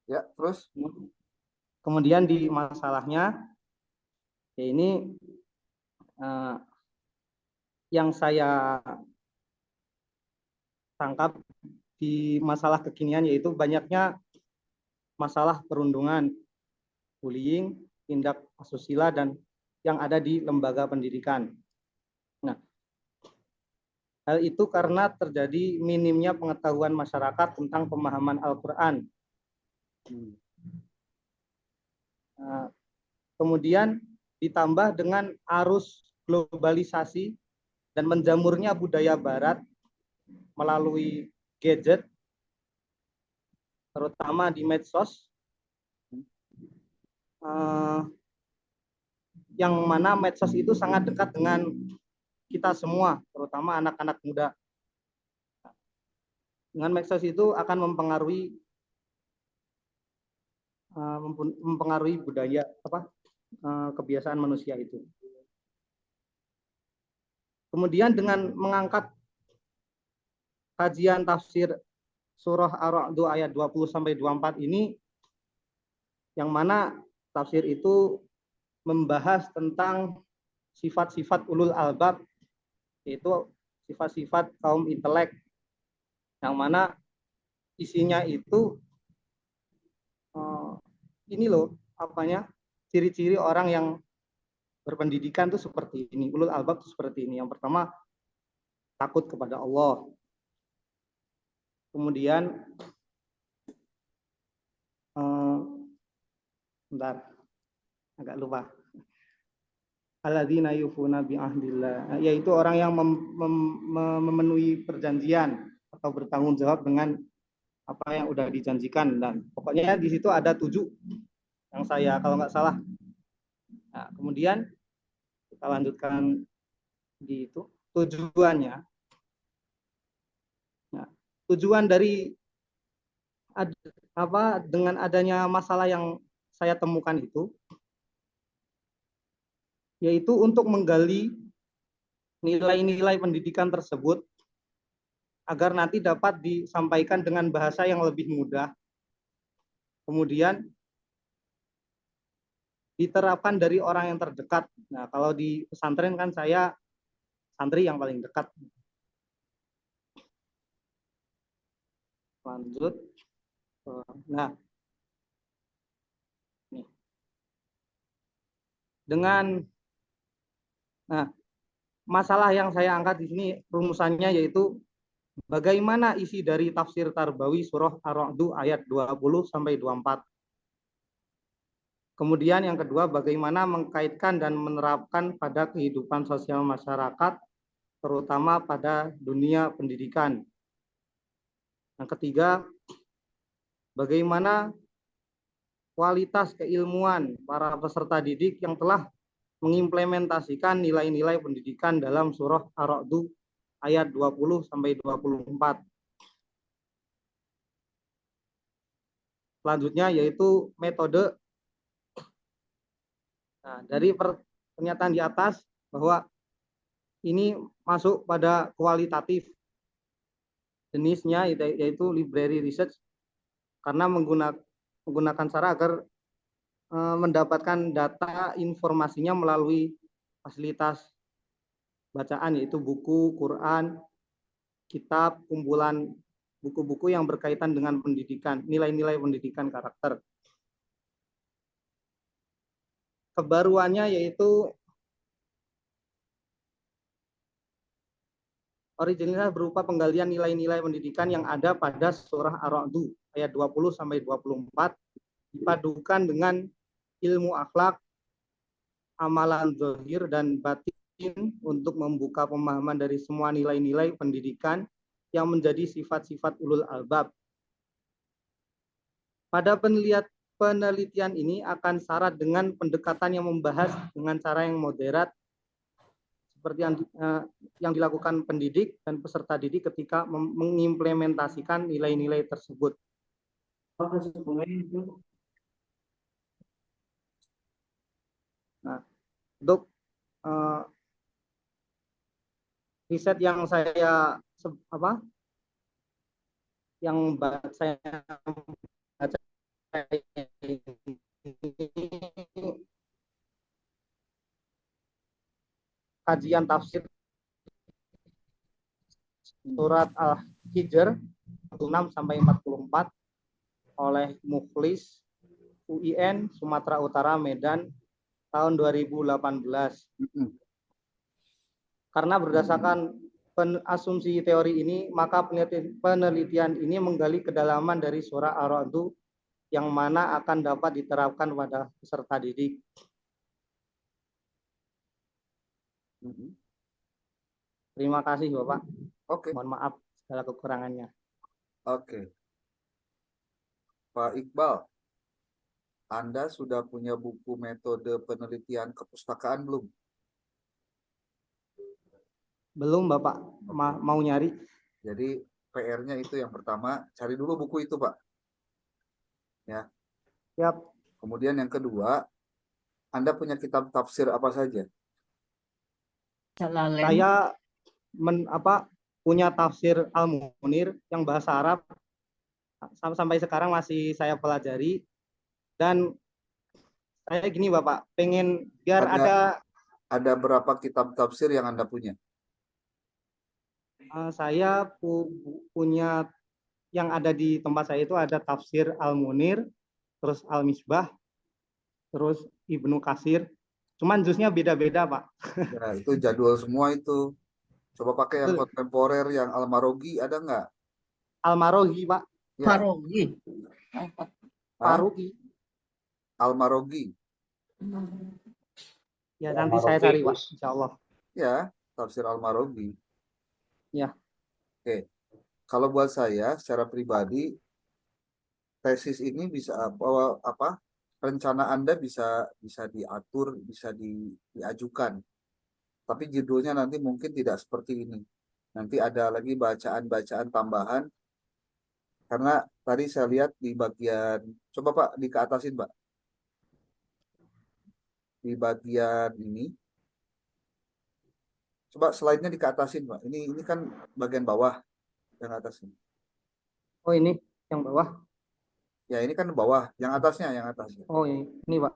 Ya, terus kemudian di masalahnya ya ini yang saya tangkap di masalah kekinian yaitu banyaknya masalah perundungan, bullying, tindak asusila dan yang ada di lembaga pendidikan. Nah, hal itu karena terjadi minimnya pengetahuan masyarakat tentang pemahaman Al-Quran. Kemudian ditambah dengan arus globalisasi dan menjamurnya budaya barat melalui gadget, terutama di medsos, yang mana medsos itu sangat dekat dengan kita semua, terutama anak-anak muda. Dengan medsos itu akan mempengaruhi budaya kebiasaan manusia itu. Kemudian dengan mengangkat kajian tafsir surah Ar-Ra'd ayat 20 sampai 24 ini, yang mana tafsir itu membahas tentang sifat-sifat ulul albab, yaitu sifat-sifat kaum intelek, yang mana isinya itu ini loh ciri-ciri orang yang berpendidikan itu seperti ini, ulul albab itu seperti ini. Yang pertama, takut kepada Allah. Kemudian bentar, agak lupa. Alladzina yufuna bi ahdillah, yaitu orang yang memenuhi perjanjian atau bertanggung jawab dengan apa yang udah dijanjikan. Dan pokoknya di situ ada 7 yang saya kalau nggak salah. Nah, kemudian kita lanjutkan di itu tujuannya. Nah, tujuan dari dengan adanya masalah yang saya temukan itu yaitu untuk menggali nilai-nilai pendidikan tersebut agar nanti dapat disampaikan dengan bahasa yang lebih mudah. Kemudian diterapkan dari orang yang terdekat. Nah, kalau di pesantren kan saya santri yang paling dekat. Lanjut. Nah, dengan masalah yang saya angkat di sini rumusannya yaitu bagaimana isi dari tafsir Tarbawi surah Ar-Ra'd ayat 20 sampai 24. Kemudian yang kedua, bagaimana mengkaitkan dan menerapkan pada kehidupan sosial masyarakat, terutama pada dunia pendidikan. Yang ketiga, bagaimana kualitas keilmuan para peserta didik yang telah mengimplementasikan nilai-nilai pendidikan dalam surah Ar-Ra'd ayat 20 sampai 24. Selanjutnya yaitu metode. Nah, dari pernyataan di atas bahwa ini masuk pada kualitatif, jenisnya yaitu library research, karena menggunakan cara agar mendapatkan data informasinya melalui fasilitas bacaan, yaitu buku, Quran, kitab, kumpulan buku-buku yang berkaitan dengan pendidikan, nilai-nilai pendidikan karakter. Kebaruannya yaitu originalnya berupa penggalian nilai-nilai pendidikan yang ada pada surah Ar-Ra'd ayat 20 sampai 24 dipadukan dengan ilmu akhlak, amalan zahir dan batin untuk membuka pemahaman dari semua nilai-nilai pendidikan yang menjadi sifat-sifat ulul albab. Pada penelitian ini akan syarat dengan pendekatan yang membahas dengan cara yang moderat seperti yang dilakukan pendidik dan peserta didik ketika mengimplementasikan nilai-nilai tersebut. Nah, untuk riset yang saya yang saya baca ini kajian tafsir surat Al-Hijr 46 sampai 44 oleh Mukhlis UIN Sumatera Utara Medan tahun 2018. Karena berdasarkan asumsi teori ini, maka penelitian ini menggali kedalaman dari surah Ar-Ra'd yang mana akan dapat diterapkan pada peserta didik. Terima kasih Bapak. Oke. Mohon maaf segala kekurangannya. Oke. Pak Iqbal, Anda sudah punya buku metode penelitian kepustakaan belum? Belum Bapak, mau nyari. Jadi PR-nya itu yang pertama, cari dulu buku itu Pak. Ya. Siap. Kemudian yang kedua, Anda punya kitab tafsir apa saja? Saya punya tafsir Al-Munir yang bahasa Arab, sampai sekarang masih saya pelajari. Dan saya gini Bapak, pengen biar ada berapa kitab tafsir yang Anda punya? Saya punya yang ada di tempat saya itu ada tafsir Al-Munir, terus Al-Misbah, terus Ibnu Katsir. Cuman jusnya beda-beda Pak. Ya, itu jadwal semua itu. Coba pakai yang kontemporer, yang Al-Marogi, ada nggak? Al-Marogi Pak. Ya. Marogi. Faruqi. Al-Marogi. Ya nanti saya cari Pak, insya Allah. Ya, tafsir Al-Marogi. Ya. Oke. Kalau buat saya secara pribadi, tesis ini bisa apa? Rencana Anda bisa diatur, bisa diajukan. Tapi judulnya nanti mungkin tidak seperti ini. Nanti ada lagi bacaan-bacaan tambahan. Karena tadi saya lihat di bagian, coba Pak dikeatasin Pak. Di bagian ini. Coba slide-nya dikeatasin Pak. Ini kan bagian bawah yang atas ini. Oh ini yang bawah. Ya ini kan bawah, yang atasnya, yang atasnya. Oh ini Pak.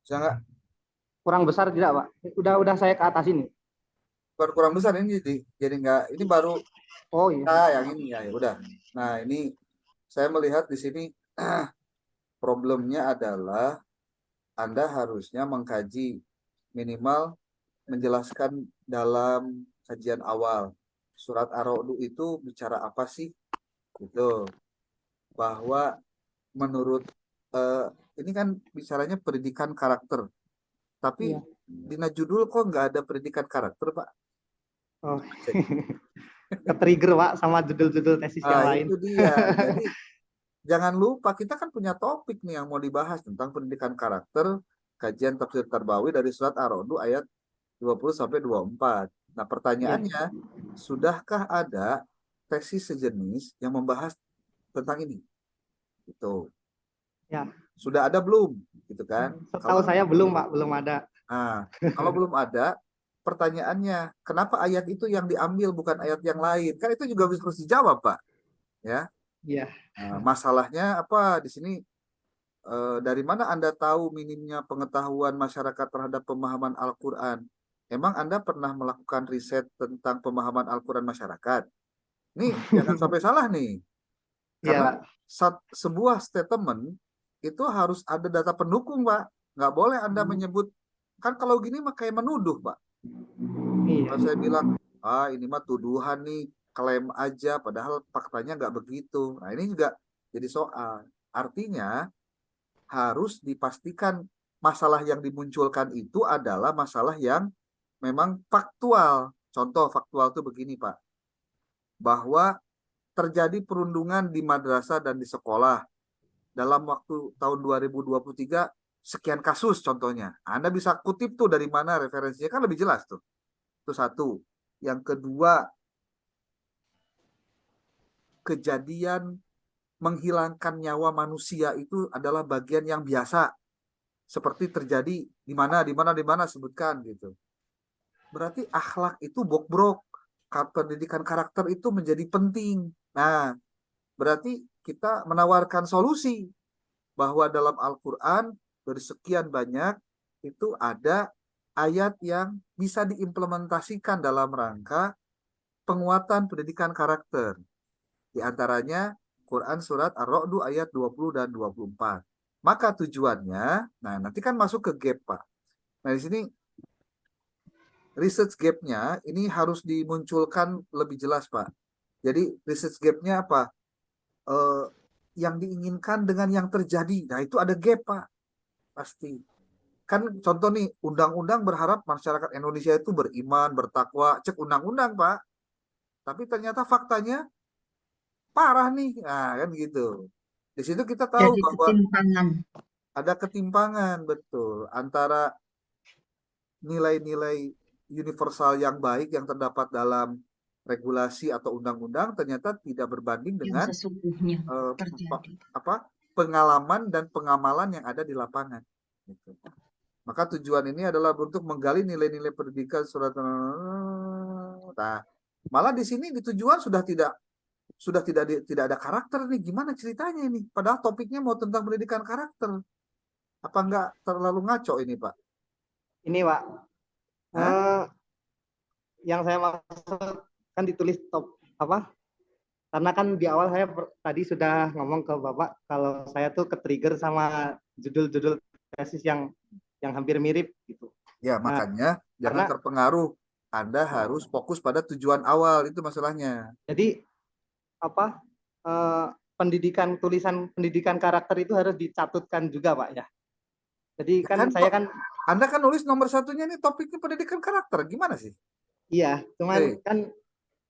Bisa nggak? Kurang besar tidak Pak? Udah saya ke atas ini. Kurang besar ini jadi nggak, ini baru. Oh iya. Nah, yang ini ya udah. Nah ini saya melihat di sini problemnya adalah Anda harusnya mengkaji minimal menjelaskan dalam kajian awal surat Ar-Ra'd itu bicara apa sih? Gitu. Bahwa menurut ini kan bicaranya pendidikan karakter. Tapi iya. di judul kok nggak ada pendidikan karakter, Pak? Oh. Ke-trigger Pak sama judul-judul tesis yang lain. Itu dia. Jadi jangan lupa kita kan punya topik nih yang mau dibahas tentang pendidikan karakter, kajian tafsir Tarbawi dari surat Ar-Ra'd ayat 20 sampai 24. Nah, pertanyaannya, sudahkah ada tesis sejenis yang membahas tentang ini? Itu. Ya. Sudah ada belum? Gitu kan? Setahu saya belum Pak, belum ada. Nah, kalau belum ada, pertanyaannya, kenapa ayat itu yang diambil bukan ayat yang lain? Kan itu juga harus dijawab, Pak. Ya. Iya. Nah, masalahnya apa di sini? Dari mana Anda tahu minimnya pengetahuan masyarakat terhadap pemahaman Al-Quran? Emang Anda pernah melakukan riset tentang pemahaman Al-Quran masyarakat? Nih, jangan sampai salah nih. Karena sebuah statement itu harus ada data pendukung, Pak. Nggak boleh Anda menyebut, kan kalau gini mah kayak menuduh, Pak. Kalau saya bilang, ini mah tuduhan nih, klaim aja, padahal faktanya nggak begitu. Nah, ini juga jadi soal. Artinya, harus dipastikan masalah yang dimunculkan itu adalah masalah yang memang faktual. Contoh faktual itu begini, Pak. Bahwa terjadi perundungan di madrasah dan di sekolah dalam waktu tahun 2023 sekian kasus contohnya. Anda bisa kutip tuh dari mana referensinya, kan lebih jelas tuh. Itu satu. Yang kedua, kejadian menghilangkan nyawa manusia itu adalah bagian yang biasa. seperti terjadi di mana, sebutkan gitu. Berarti akhlak itu bobrok, pendidikan karakter itu menjadi penting. Nah, berarti kita menawarkan solusi bahwa dalam Al-Quran bersekian banyak itu ada ayat yang bisa diimplementasikan dalam rangka penguatan pendidikan karakter. Di antaranya Quran surat Ar-Ra'd ayat 20 dan 24. Maka tujuannya, nah nanti kan masuk ke gap, Pak. Nah di sini research gap-nya ini harus dimunculkan lebih jelas, Pak. Jadi research gap-nya apa? Eh, yang diinginkan dengan yang terjadi. Nah itu ada gap, Pak. Pasti. Kan contoh nih, undang-undang berharap masyarakat Indonesia itu beriman, bertakwa, cek undang-undang, Pak. Tapi ternyata faktanya parah nih. Nah, kan gitu. Di situ kita tahu Jadi bahwa ketimpangan. ada ketimpangan, betul, antara nilai-nilai universal yang baik yang terdapat dalam regulasi atau undang-undang ternyata tidak berbanding Yang dengan sesungguhnya eh, terjadi. pengalaman dan pengamalan yang ada di lapangan. Gitu. Maka tujuan ini adalah untuk menggali nilai-nilai pendidikan surat. Nah, malah di sini di tujuan sudah tidak ada karakter nih. Gimana ceritanya ini? Padahal topiknya mau tentang pendidikan karakter. Apa enggak terlalu ngaco ini, Pak? Ini Pak, Hah? yang saya maksud kan ditulis top apa? Karena kan di awal saya tadi sudah ngomong ke Bapak kalau saya tuh ke-trigger sama judul-judul tesis yang hampir mirip gitu. Ya, Nah, makanya jangan karena terpengaruh. Anda harus fokus pada tujuan awal, itu masalahnya. jadi apa pendidikan tulisan pendidikan karakter itu harus dicatutkan juga Pak ya. Jadi Ya kan kan, saya kan Anda kan nulis nomor satunya ini topiknya pendidikan karakter. Gimana sih? iya, cuman Oke. kan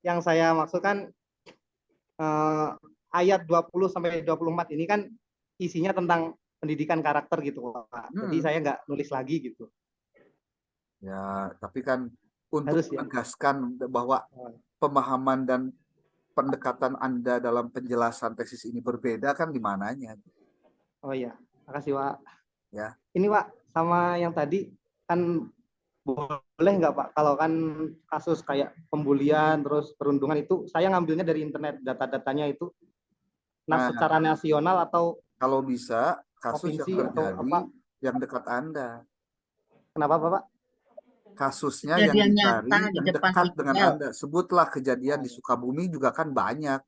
yang saya maksudkan ayat 20 sampai 24 ini kan isinya tentang pendidikan karakter gitu Pak. Jadi Hmm. saya nggak nulis lagi gitu. Ya, tapi kan untuk Harus ya. menegaskan bahwa pemahaman dan pendekatan Anda dalam penjelasan tesis ini berbeda kan di mananya? Oh iya, makasih Pak. Ya. Ini Pak, sama yang tadi kan boleh nggak Pak kalau kan kasus kayak pembulian terus perundungan itu saya ngambilnya dari internet data-datanya itu Nah, secara nasional atau kalau bisa kasus yang provinsi atau terjadi apa? yang dekat Anda. Kenapa Bapak? Kasusnya yang Kejadian nyata dicari di yang depan dekat dengan Iqbal. Anda. Sebutlah kejadian Oh, di Sukabumi juga kan banyak.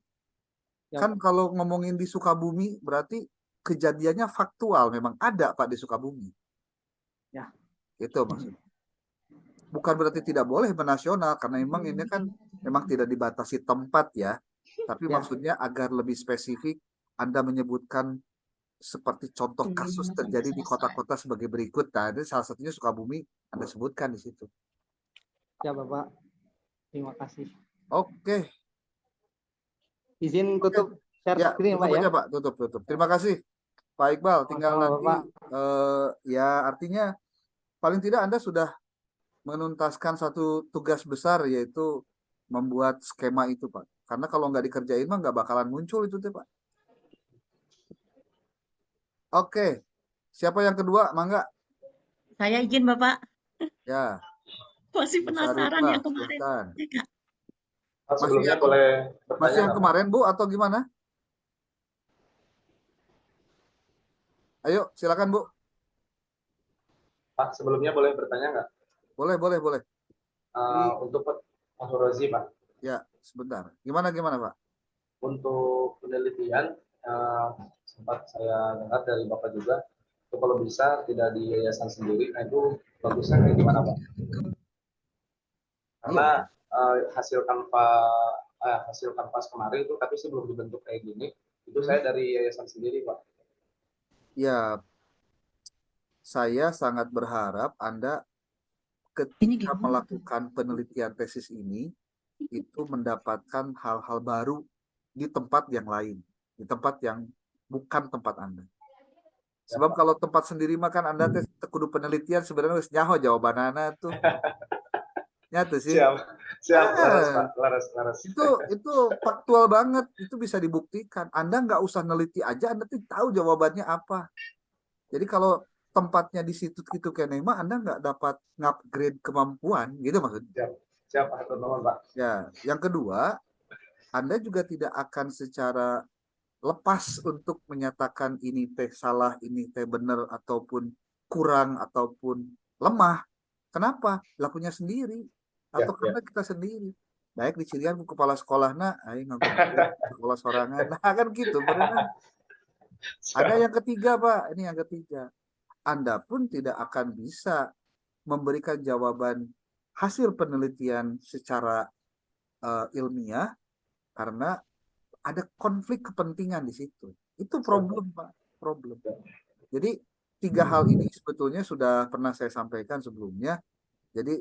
ya, Kan kalau ngomongin di Sukabumi berarti kejadiannya faktual, memang ada Pak di Sukabumi. ya. Itu maksudnya. Bukan berarti tidak boleh menasional karena memang ini kan memang tidak dibatasi tempat ya. Tapi Ya. maksudnya agar lebih spesifik Anda menyebutkan seperti contoh kasus terjadi di kota-kota sebagai berikut. Nah, itu salah satunya Sukabumi Anda sebutkan di situ. Ya Bapak, terima kasih. Oke. Izin Oke. tutup share Ya, screen tutup Pak ya. aja Pak, tutup. Terima kasih Pak Iqbal. Tinggal Sama-sama nanti Bapak. ya artinya paling tidak Anda sudah menuntaskan satu tugas besar yaitu membuat skema itu Pak. Karena kalau nggak dikerjain mah nggak bakalan muncul itu tuh Pak. Oke, siapa yang kedua? Mangga. Saya izin Bapak, Ya, masih Bu penasaran Sarifah, yang kemarin. silahkan. Ya, Kak. Masih Sebelumnya yang boleh masih bertanya yang nggak, Pak? kemarin Bu atau gimana? Ayo, silakan Bu. Pak, sebelumnya boleh bertanya nggak? Boleh. Jadi Untuk Mas Rozi, Pak. ya, sebentar. Gimana Pak? Untuk penelitian, sempat saya dengar dari Bapak juga, itu kalau bisa tidak di yayasan sendiri, nah itu bagusnya kayak gimana, Pak? Iya, Karena hasil kanvas kemarin itu, tapi sih belum dibentuk kayak gini, itu Hmm. saya dari yayasan sendiri, Pak. Ya, saya sangat berharap Anda Ini ketika gimana tuh? melakukan penelitian tesis ini itu mendapatkan hal-hal baru di tempat yang lain, di tempat yang bukan tempat Anda. Ya, Sebab Pak. kalau tempat sendiri makan Anda kudu penelitian sebenarnya harus nyaho jawaban Anda tuh. Nyata sih. Siap, laras, Ah, Pak. Laras. itu faktual banget, itu bisa dibuktikan. Anda nggak usah neliti aja, Anda tuh tahu jawabannya apa. Jadi kalau tempatnya di situ gitu kenema Anda nggak dapat ngupgrade kemampuan gitu maksudnya. Siap, Pak. Teman, Pak. Ya, yang kedua, Anda juga tidak akan secara lepas untuk menyatakan ini teh salah, ini teh benar ataupun kurang ataupun lemah. Kenapa? Lakunya sendiri atau karena kita sendiri. Baik dicirian ku kepala sekolah aing sekolah sorangan. Nah, kan gitu, benar. Ada yang ketiga, Pak. Ini yang ketiga. Anda pun tidak akan bisa memberikan jawaban hasil penelitian secara ilmiah karena ada konflik kepentingan di situ. Itu problem, Pak. Problem. Jadi 3 hal ini sebetulnya sudah pernah saya sampaikan sebelumnya. Jadi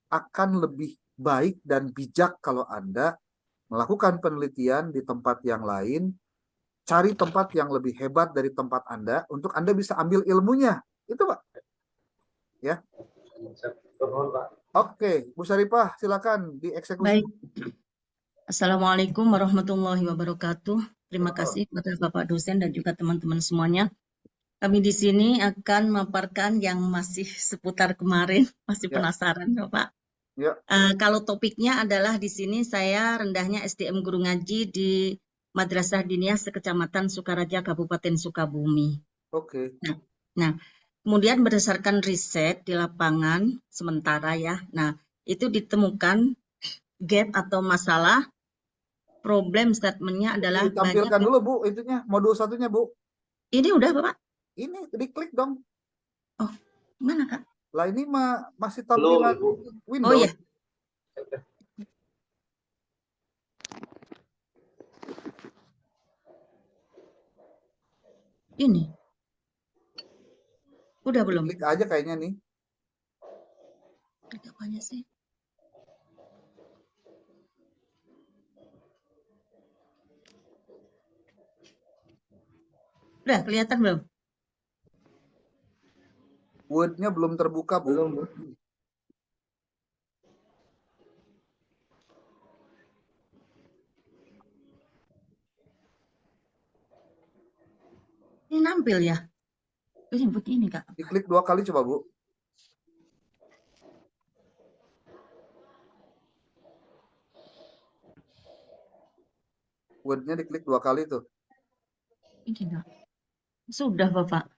akan lebih baik dan bijak kalau Anda melakukan penelitian di tempat yang lain, cari tempat yang lebih hebat dari tempat Anda untuk Anda bisa ambil ilmunya. Itu, Pak. Ya. Oke, Bu Syarifah, silakan dieksekusi. Baik. Assalamualaikum warahmatullahi wabarakatuh. Terima kasih kepada Bapak dosen dan juga teman-teman semuanya. Kami di sini akan memaparkan yang masih seputar kemarin, masih penasaran, Bapak. Ya. Kalau topiknya adalah di sini saya rendahnya SDM guru ngaji di Madrasah Diniyah Sekecamatan Sukaraja, Kabupaten Sukabumi. Oke. Nah, kemudian berdasarkan riset di lapangan sementara ya, nah itu ditemukan gap atau masalah problem statementnya adalah ditampilkan dulu Bu, itunya modul satunya Bu. Ini udah Bapak? Ini diklik dong. Oh, mana Kak? Lah ini masih tampilan Windows. Oh iya. Ini. Udah belum? Klik aja kayaknya nih. Klik apanya sih? Udah kelihatan belum? Word-nya belum terbuka, Bu. Belum, Bu. Ini nampil ya? Ini begini Kak. Diklik 2 kali coba, Bu. Word-nya diklik 2 kali tuh. Ini enggak. Sudah Bapak.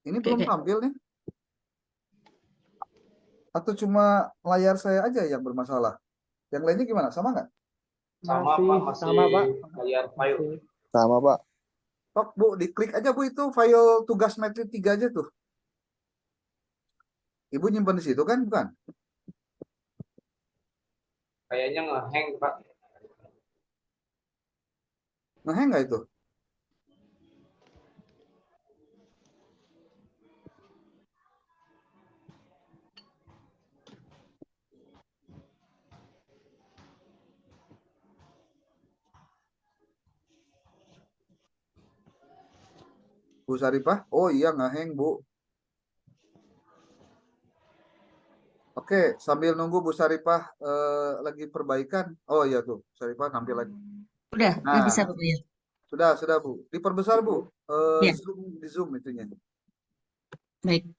Ini belum tampil nih. Atau cuma layar saya aja yang bermasalah? Yang lainnya gimana? Sama nggak? Sama Pak, sama Pak. Layar file. Sama Pak. Tok Bu, diklik aja Bu itu file tugas metrik 3 aja tuh. Ibu nyimpan di situ kan, bukan? Kayaknya ngehang Pak. Ngehang nggak itu? Bu Syarifah? Oh iya ngehang Bu. Oke, sambil nunggu Bu Syarifah lagi perbaikan. Oh iya tuh, Syarifah nampil lagi. Udah bisa Bapak ya? Sudah Bu. Diperbesar Bu. Ya. Di zoom itunya. Baik.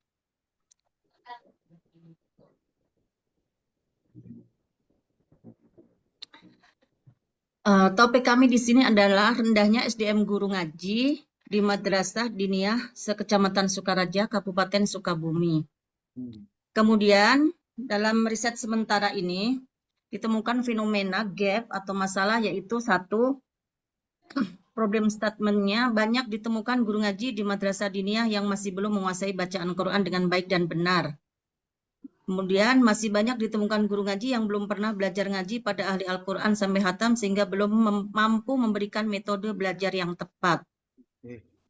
Topik kami di sini adalah rendahnya SDM guru ngaji di Madrasah Diniyah Sekecamatan Sukaraja, Kabupaten Sukabumi. Kemudian dalam riset sementara ini ditemukan fenomena gap atau masalah, yaitu satu, problem statementnya banyak ditemukan guru ngaji di Madrasah Diniyah yang masih belum menguasai bacaan Quran dengan baik dan benar. Kemudian masih banyak ditemukan guru ngaji yang belum pernah belajar ngaji pada ahli Al-Quran sampai khatam sehingga belum mampu memberikan metode belajar yang tepat.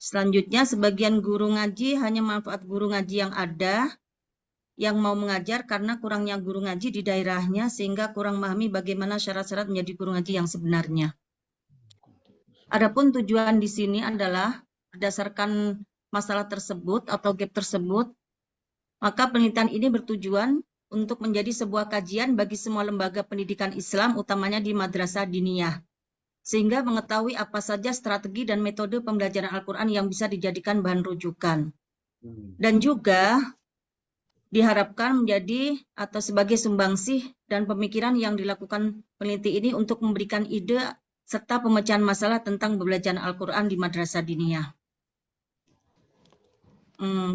Selanjutnya, sebagian guru ngaji hanya manfaat guru ngaji yang ada yang mau mengajar karena kurangnya guru ngaji di daerahnya sehingga kurang memahami bagaimana syarat-syarat menjadi guru ngaji yang sebenarnya. Adapun tujuan di sini adalah berdasarkan masalah tersebut atau gap tersebut, maka penelitian ini bertujuan untuk menjadi sebuah kajian bagi semua lembaga pendidikan Islam, utamanya di Madrasah Diniyah, sehingga mengetahui apa saja strategi dan metode pembelajaran Al-Quran yang bisa dijadikan bahan rujukan. Dan juga diharapkan menjadi atau sebagai sumbangsih dan pemikiran yang dilakukan peneliti ini untuk memberikan ide serta pemecahan masalah tentang pembelajaran Al-Quran di madrasah diniyah.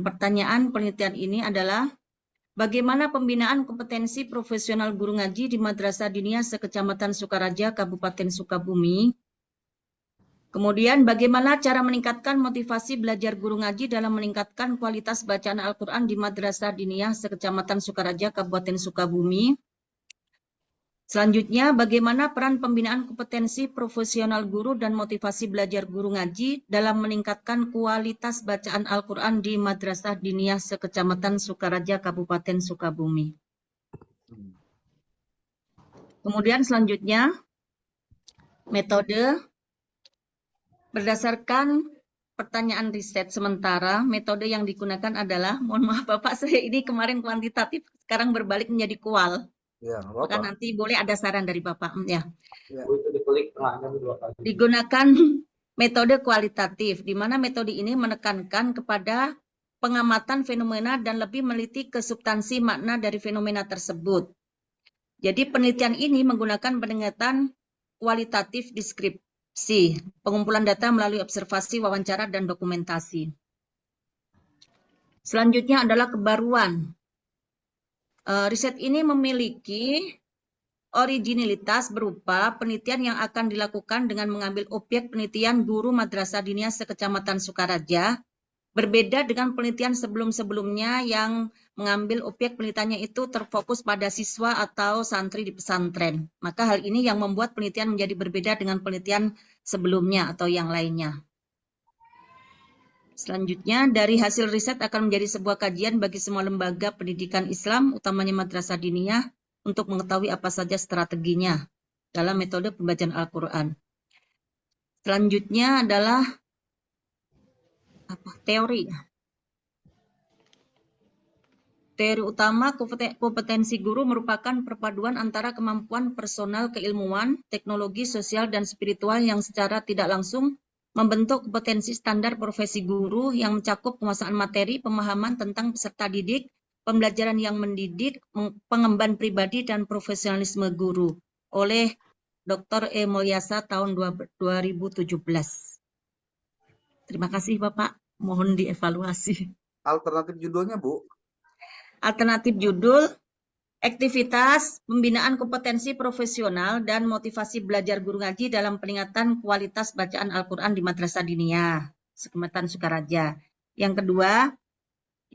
Pertanyaan penelitian ini adalah, bagaimana pembinaan kompetensi profesional guru ngaji di madrasah diniyah sekecamatan Sukaraja, Kabupaten Sukabumi? Kemudian bagaimana cara meningkatkan motivasi belajar guru ngaji dalam meningkatkan kualitas bacaan Al-Quran di Madrasah Diniyah sekecamatan Sukaraja, Kabupaten Sukabumi? Selanjutnya, bagaimana peran pembinaan kompetensi profesional guru dan motivasi belajar guru ngaji dalam meningkatkan kualitas bacaan Al-Quran di Madrasah Diniyah sekecamatan Sukaraja, Kabupaten Sukabumi? Kemudian selanjutnya, metode. Berdasarkan pertanyaan riset sementara, metode yang digunakan adalah, mohon maaf Bapak, saya ini kemarin kuantitatif, sekarang berbalik menjadi kual. Ya, Maka nanti boleh ada saran dari Bapak. Ya. Itu diklik tengahnya 2 kali. Digunakan metode kualitatif, di mana metode ini menekankan kepada pengamatan fenomena dan lebih meneliti ke substansi makna dari fenomena tersebut. Jadi penelitian ini menggunakan pendekatan kualitatif deskripsi, pengumpulan data melalui observasi, wawancara, dan dokumentasi. Selanjutnya adalah kebaruan. Riset ini memiliki originalitas berupa penelitian yang akan dilakukan dengan mengambil objek penelitian guru Madrasah Diniyah sekecamatan Sukaraja, berbeda dengan penelitian sebelum-sebelumnya yang mengambil objek penelitiannya itu terfokus pada siswa atau santri di pesantren. Maka hal ini yang membuat penelitian menjadi berbeda dengan penelitian sebelumnya atau yang lainnya. Selanjutnya, dari hasil riset akan menjadi sebuah kajian bagi semua lembaga pendidikan Islam, utamanya Madrasah Diniyah, untuk mengetahui apa saja strateginya dalam metode pembacaan Al-Quran. Selanjutnya adalah teori. Teori utama kompetensi guru merupakan perpaduan antara kemampuan personal keilmuan, teknologi, sosial, dan spiritual yang secara tidak langsung membentuk kompetensi standar profesi guru yang mencakup penguasaan materi, pemahaman tentang peserta didik, pembelajaran yang mendidik, pengembangan pribadi, dan profesionalisme guru oleh Dr. E. Mulyasa tahun 2017. Terima kasih Bapak, mohon dievaluasi. Alternatif judulnya, Bu? Alternatif judul, aktivitas pembinaan kompetensi profesional dan motivasi belajar guru ngaji dalam peningkatan kualitas bacaan Al-Quran di Madrasah Diniyah sekecamatan Sukaraja. Yang kedua,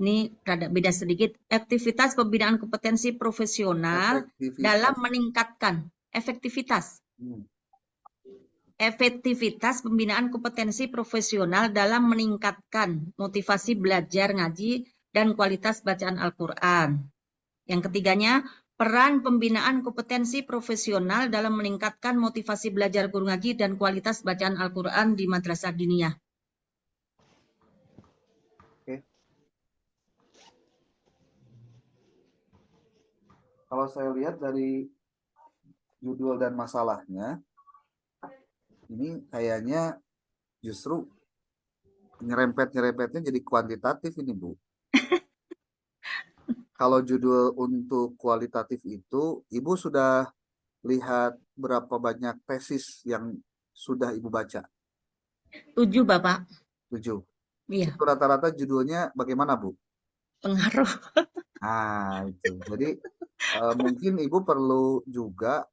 ini rada beda sedikit, aktivitas pembinaan kompetensi profesional dalam meningkatkan efektivitas. Efektivitas pembinaan kompetensi profesional dalam meningkatkan motivasi belajar ngaji dan kualitas bacaan Al-Quran. Yang ketiganya, peran pembinaan kompetensi profesional dalam meningkatkan motivasi belajar guru ngaji dan kualitas bacaan Al-Quran di Madrasah Diniyah. Oke. Kalau saya lihat dari judul dan masalahnya, ini kayaknya justru nyerempet-nyerempetnya jadi kuantitatif ini, Bu. Kalau judul untuk kualitatif itu, Ibu sudah lihat berapa banyak tesis yang sudah Ibu baca? 7, Bapak. 7. Iya. Itu rata-rata judulnya bagaimana, Bu? Pengaruh. Nah, itu. Jadi mungkin Ibu perlu juga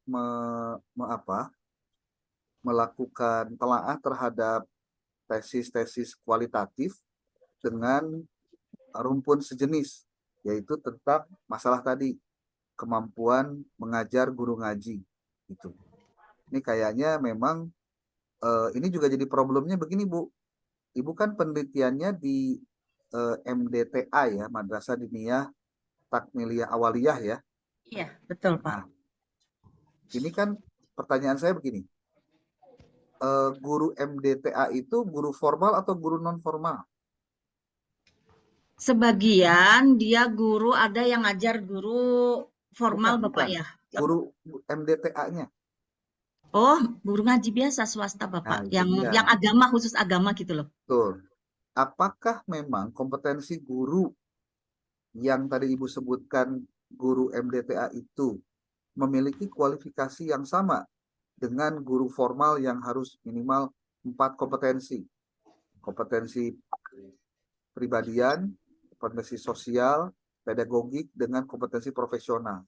melakukan telaah terhadap tesis-tesis kualitatif dengan rumpun sejenis, yaitu tentang masalah tadi, kemampuan mengajar guru ngaji. Gitu. Ini kayaknya memang ini juga jadi problemnya begini, Bu. Ibu kan penelitiannya di MDTA ya, Madrasah Diniyah Takmiliyah Awaliyah ya. Iya, betul Pak. Nah, ini kan pertanyaan saya begini. Guru MDTA itu guru formal atau guru non formal? Sebagian dia guru, ada yang ngajar guru formal, Bukan, Bapak bukan. ya. Guru MDTA-nya. Oh, guru ngaji biasa swasta Bapak, Nah, itu dia. yang agama, khusus agama gitu loh. Betul. apakah memang kompetensi guru yang tadi Ibu sebutkan, guru MDTA itu memiliki kualifikasi yang sama dengan guru formal yang harus minimal 4 kompetensi. Kompetensi pribadian, kompetensi sosial, pedagogik, dengan kompetensi profesional.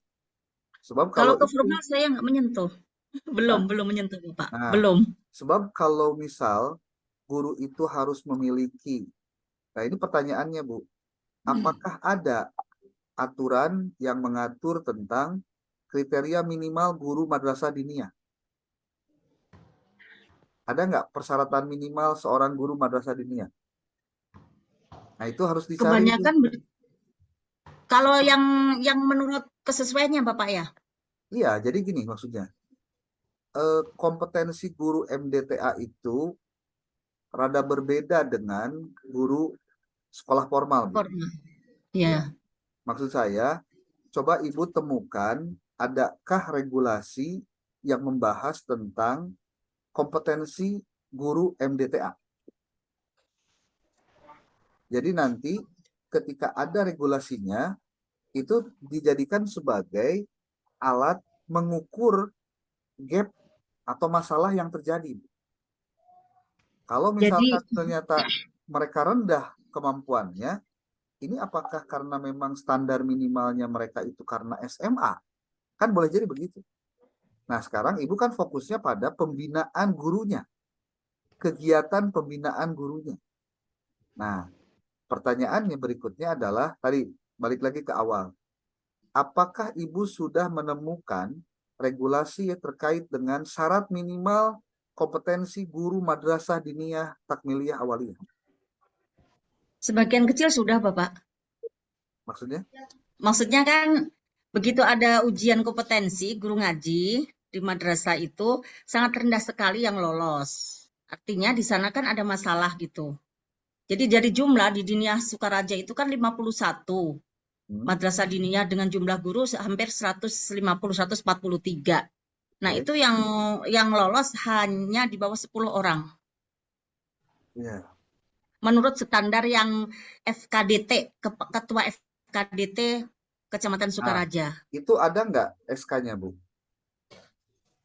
Sebab Kalau kalau ke itu, formal saya nggak menyentuh. Hah? Belum menyentuh, Bapak. Nah, Belum. sebab kalau misal guru itu harus memiliki, nah ini pertanyaannya Bu, apakah ada aturan yang mengatur tentang kriteria minimal guru madrasah diniyah? Ada nggak persyaratan minimal seorang guru madrasah diniyah? Nah itu harus dicari itu. Kebanyakan kalau yang menurut kesesuaiannya Bapak ya. Iya, jadi gini maksudnya. Kompetensi guru MDTA itu rada berbeda dengan guru sekolah formal, Bu. Formal. Ya, Ya. maksud saya, coba Ibu temukan adakah regulasi yang membahas tentang kompetensi guru MDTA. Jadi nanti ketika ada regulasinya, itu dijadikan sebagai alat mengukur gap atau masalah yang terjadi. Kalau Jadi misalkan ternyata mereka rendah kemampuannya, ini apakah karena memang standar minimalnya mereka itu karena SMA? Kan boleh jadi begitu. Nah, sekarang Ibu kan fokusnya pada pembinaan gurunya, kegiatan pembinaan gurunya. Nah, pertanyaannya berikutnya adalah, tadi balik lagi ke awal. Apakah Ibu sudah menemukan regulasi terkait dengan syarat minimal kompetensi guru madrasah diniyah takmiliyah awaliyah? sebagian kecil sudah Bapak. Maksudnya? Maksudnya kan begitu ada ujian kompetensi guru ngaji di madrasah itu sangat rendah sekali yang lolos. Artinya di sana kan ada masalah gitu. Jadi dari jumlah di Diniyah Sukaraja itu kan 51. Madrasah Diniyah dengan jumlah guru hampir 150-143. Nah, Oke. itu yang lolos hanya di bawah 10 orang. Iya. Menurut standar yang FKDT, Ketua FKDT Kecamatan Nah, Sukaraja. itu ada nggak SK-nya, Bu?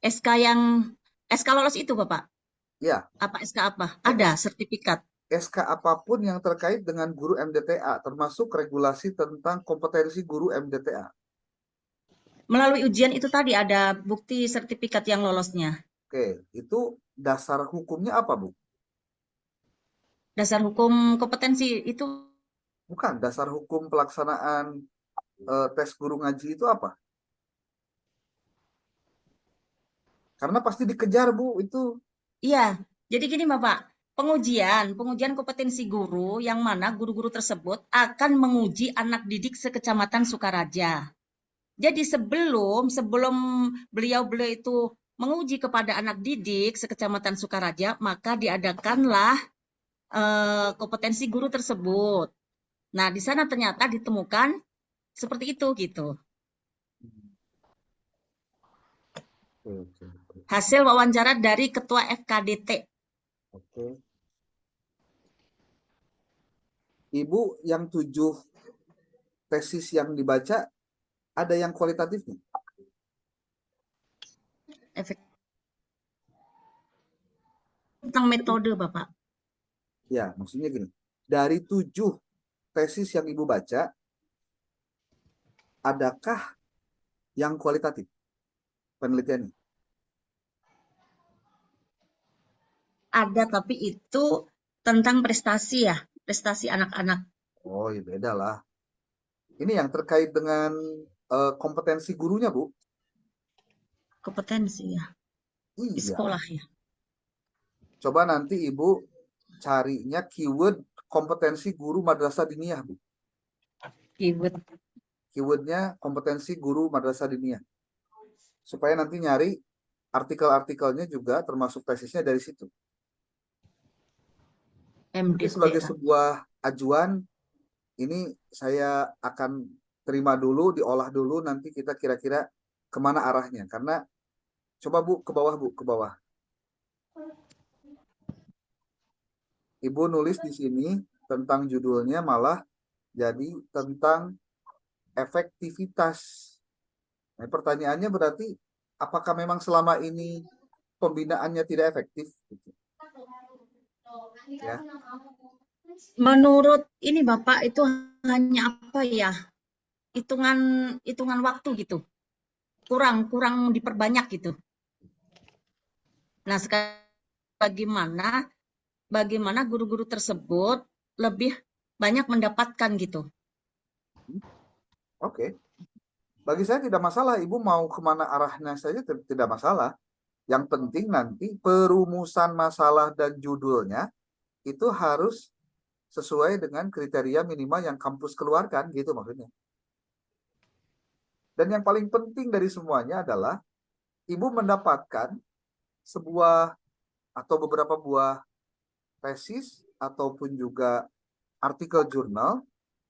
SK lolos itu, Bapak? Ya, Apa SK apa? Ada sertifikat. SK apapun yang terkait dengan guru MDTA, termasuk regulasi tentang kompetensi guru MDTA. Melalui ujian itu tadi ada bukti sertifikat yang lolosnya. Oke, itu dasar hukumnya apa, Bu? Dasar hukum kompetensi itu Bukan, dasar hukum pelaksanaan tes guru ngaji itu apa? Karena pasti dikejar, Bu, itu. iya. Jadi gini, Bapak. Pengujian kompetensi guru yang mana guru-guru tersebut akan menguji anak didik sekecamatan Sukaraja. Jadi sebelum beliau-beliau itu menguji kepada anak didik sekecamatan Sukaraja, maka diadakanlah kompetensi guru tersebut. Nah, di sana ternyata ditemukan seperti itu gitu. Oke. Hasil wawancara dari Ketua FKDT. Oke. Ibu, yang 7 tesis yang dibaca, ada yang kualitatifnya? Efek tentang metode, Bapak. Ya, maksudnya gini. Dari 7 tesis yang Ibu baca, adakah yang kualitatif penelitiannya? Ada, tapi itu tentang prestasi ya, prestasi anak-anak. Oh, ya beda lah. Ini yang terkait dengan kompetensi gurunya, Bu. Kompetensi ya, di Iya. sekolah ya. Coba nanti Ibu carinya keyword kompetensi guru madrasah diniyah, Bu. Keyword. Keywordnya kompetensi guru madrasah diniyah. Supaya nanti nyari artikel-artikelnya juga termasuk tesisnya dari situ. Jadi sebagai MDTA. sebuah ajuan, ini saya akan terima dulu, diolah dulu, nanti kita kira-kira kemana arahnya. Karena coba Bu, ke bawah Bu, ke bawah. Ibu nulis di sini tentang judulnya malah jadi tentang efektivitas. Nah, pertanyaannya berarti apakah memang selama ini pembinaannya tidak efektif? Ya. Menurut ini Bapak itu hanya apa ya? Hitungan waktu gitu. Kurang diperbanyak gitu. Nah, sekarang bagaimana guru-guru tersebut lebih banyak mendapatkan gitu. Oke. Bagi saya tidak masalah, Ibu mau kemana arahnya saja tidak masalah. Yang penting nanti perumusan masalah dan judulnya itu harus sesuai dengan kriteria minimal yang kampus keluarkan, gitu maksudnya. Dan yang paling penting dari semuanya adalah Ibu mendapatkan sebuah atau beberapa buah tesis ataupun juga artikel jurnal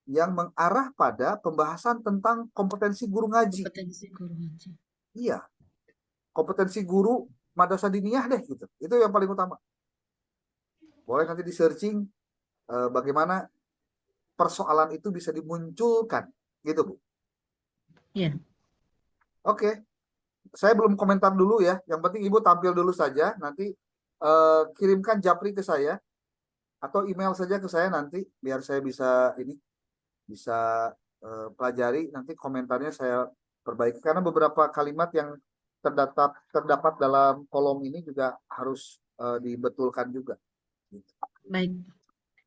yang mengarah pada pembahasan tentang kompetensi guru ngaji. Kompetensi guru ngaji. Iya. Kompetensi guru madrasah diniyah deh gitu. Itu yang paling utama. Boleh nanti di searching bagaimana persoalan itu bisa dimunculkan gitu, Bu. Iya. Oke. Saya belum komentar dulu ya. Yang penting Ibu tampil dulu saja. Nanti kirimkan japri ke saya atau email saja ke saya nanti biar saya bisa pelajari, nanti komentarnya saya perbaiki karena beberapa kalimat yang terdapat dalam kolom ini juga harus dibetulkan juga. Baik.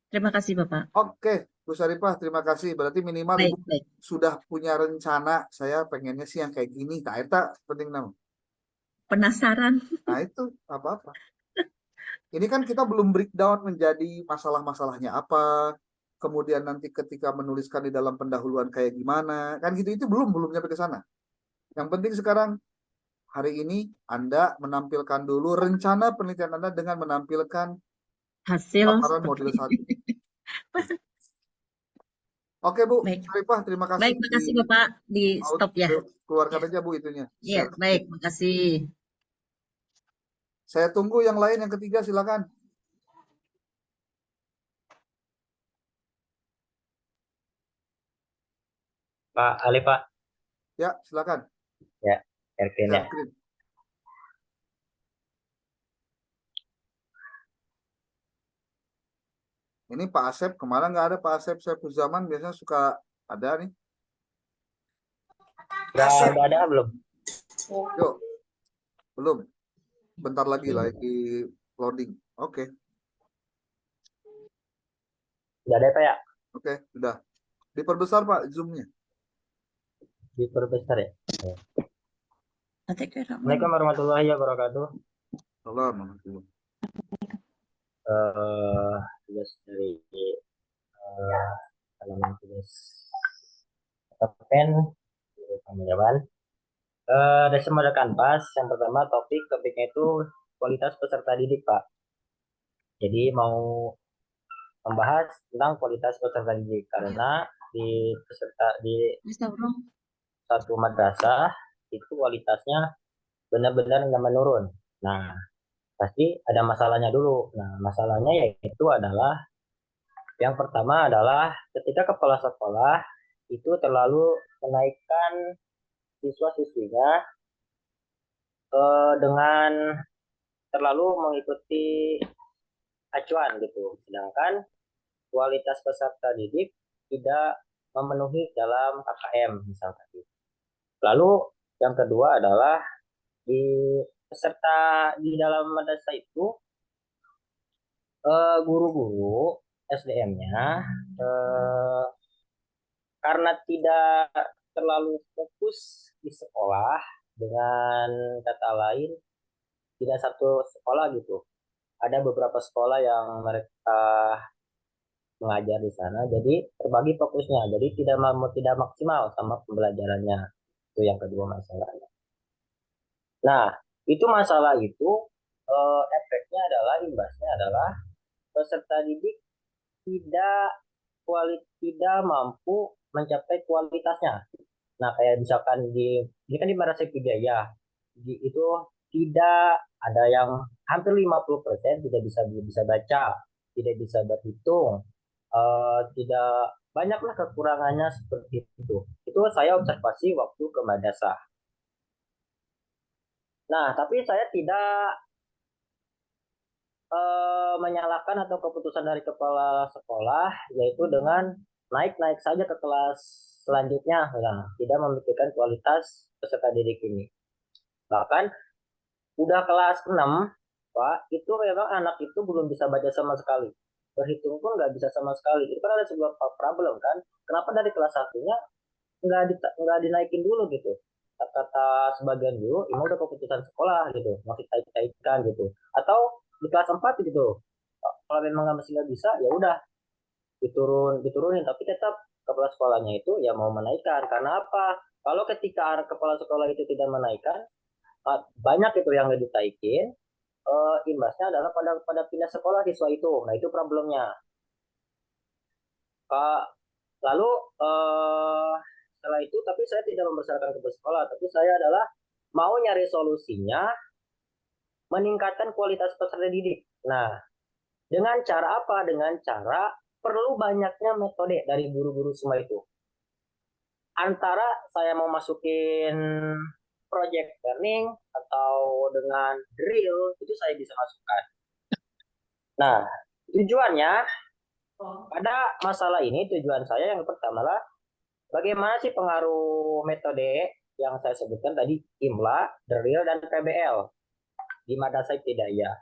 Terima kasih Bapak. Oke, Bu Syarifah, terima kasih. Berarti minimal Baik, Ibu baik. sudah punya rencana. Saya pengennya sih yang kayak gini. Nah, itu penting nama. Penasaran. Nah, itu apa-apa. Ini kan kita belum breakdown menjadi masalah-masalahnya apa. Kemudian nanti ketika menuliskan di dalam pendahuluan kayak gimana. Kan gitu, itu belum nyampe ke sana. Yang penting sekarang hari ini Anda menampilkan dulu rencana penelitian Anda dengan menampilkan Hasil paparan model 1. Oke Bu, baik. Syarifah, terima kasih. Baik, makasih Bapak. Di stop ya. Keluarkan aja Bu itunya. Iya, baik, makasih. Saya tunggu yang lain, yang ketiga silakan. Pak Ali, Pak. Ya, silakan. Ya, Ervin ya. Ini Pak Asep, kemarin nggak ada Pak Asep Zaman, biasanya suka ada nih. Udah ada belum? Yuk, belum. Bentar lagi loading. Oke. Udah ada Pak ya? Oke, sudah. Diperbesar Pak Zoom-nya. Diperbesar ya? Assalamualaikum Assalamualaikum warahmatullahi wabarakatuh. Assalamualaikum. Tugas dari halaman tugas pen penjawaban. Ada semua kanvas. Yang pertama topiknya itu kualitas peserta didik Pak. Jadi mau membahas tentang kualitas peserta didik karena di satu madrasah itu kualitasnya benar-benar nggak menurun. Nah, pasti ada masalahnya dulu. Nah, masalahnya yaitu adalah yang pertama adalah ketika kepala sekolah itu terlalu menaikkan siswa-siswinya dengan terlalu mengikuti acuan gitu. Sedangkan kualitas peserta didik tidak memenuhi dalam KKM misalkan. Lalu yang kedua adalah di peserta di dalam madrasah itu guru-guru SDM-nya karena tidak terlalu fokus di sekolah, dengan kata lain tidak satu sekolah gitu. Ada beberapa sekolah yang mereka mengajar di sana, jadi terbagi fokusnya, jadi tidak maksimal sama pembelajarannya. Itu yang kedua masalahnya. Nah, itu masalah itu efeknya adalah imbasnya adalah peserta didik tidak mampu mencapai kualitasnya. Nah, kayak misalkan ini kan di Madrasah Ibtidaiyah itu tidak ada yang hampir 50% tidak bisa baca, tidak bisa berhitung, tidak banyaklah kekurangannya seperti itu. Itu saya observasi waktu ke madrasah. Nah, tapi saya tidak menyalahkan atau keputusan dari kepala sekolah, yaitu dengan naik-naik saja ke kelas selanjutnya, nah, tidak memikirkan kualitas peserta didik ini. Bahkan udah kelas 6, Pak, itu memang anak itu belum bisa baca sama sekali. Berhitung pun nggak bisa sama sekali. Itu kan ada sebuah problem kan. Kenapa dari kelas satunya nggak dinaikin dulu gitu? Kata sebagian guru, ini udah keputusan sekolah gitu, masih taik-taikan gitu. Atau di kelas 4 gitu. Kalau memang masih nggak bisa, ya udah diturunin. Tapi tetap kepala sekolahnya itu ya mau menaikkan. Karena apa? Kalau ketika kepala sekolah itu tidak menaikkan, banyak itu yang nggak ditaikin, imbasnya adalah pada pindah sekolah siswa itu. Nah, itu problemnya. Kak, lalu setelah itu, tapi saya tidak membesarkan ke sekolah, tapi saya adalah mau nyari solusinya, meningkatkan kualitas peserta didik. Nah, dengan cara apa? Dengan cara perlu banyaknya metode dari guru-guru semua itu. Antara saya mau masukin project learning atau dengan drill, itu saya bisa masukkan. Nah, tujuannya pada masalah ini, tujuan saya yang pertama lah, bagaimana sih pengaruh metode yang saya sebutkan tadi, IMLA, drill, dan PBL di Madrasah Ibtidaiyah.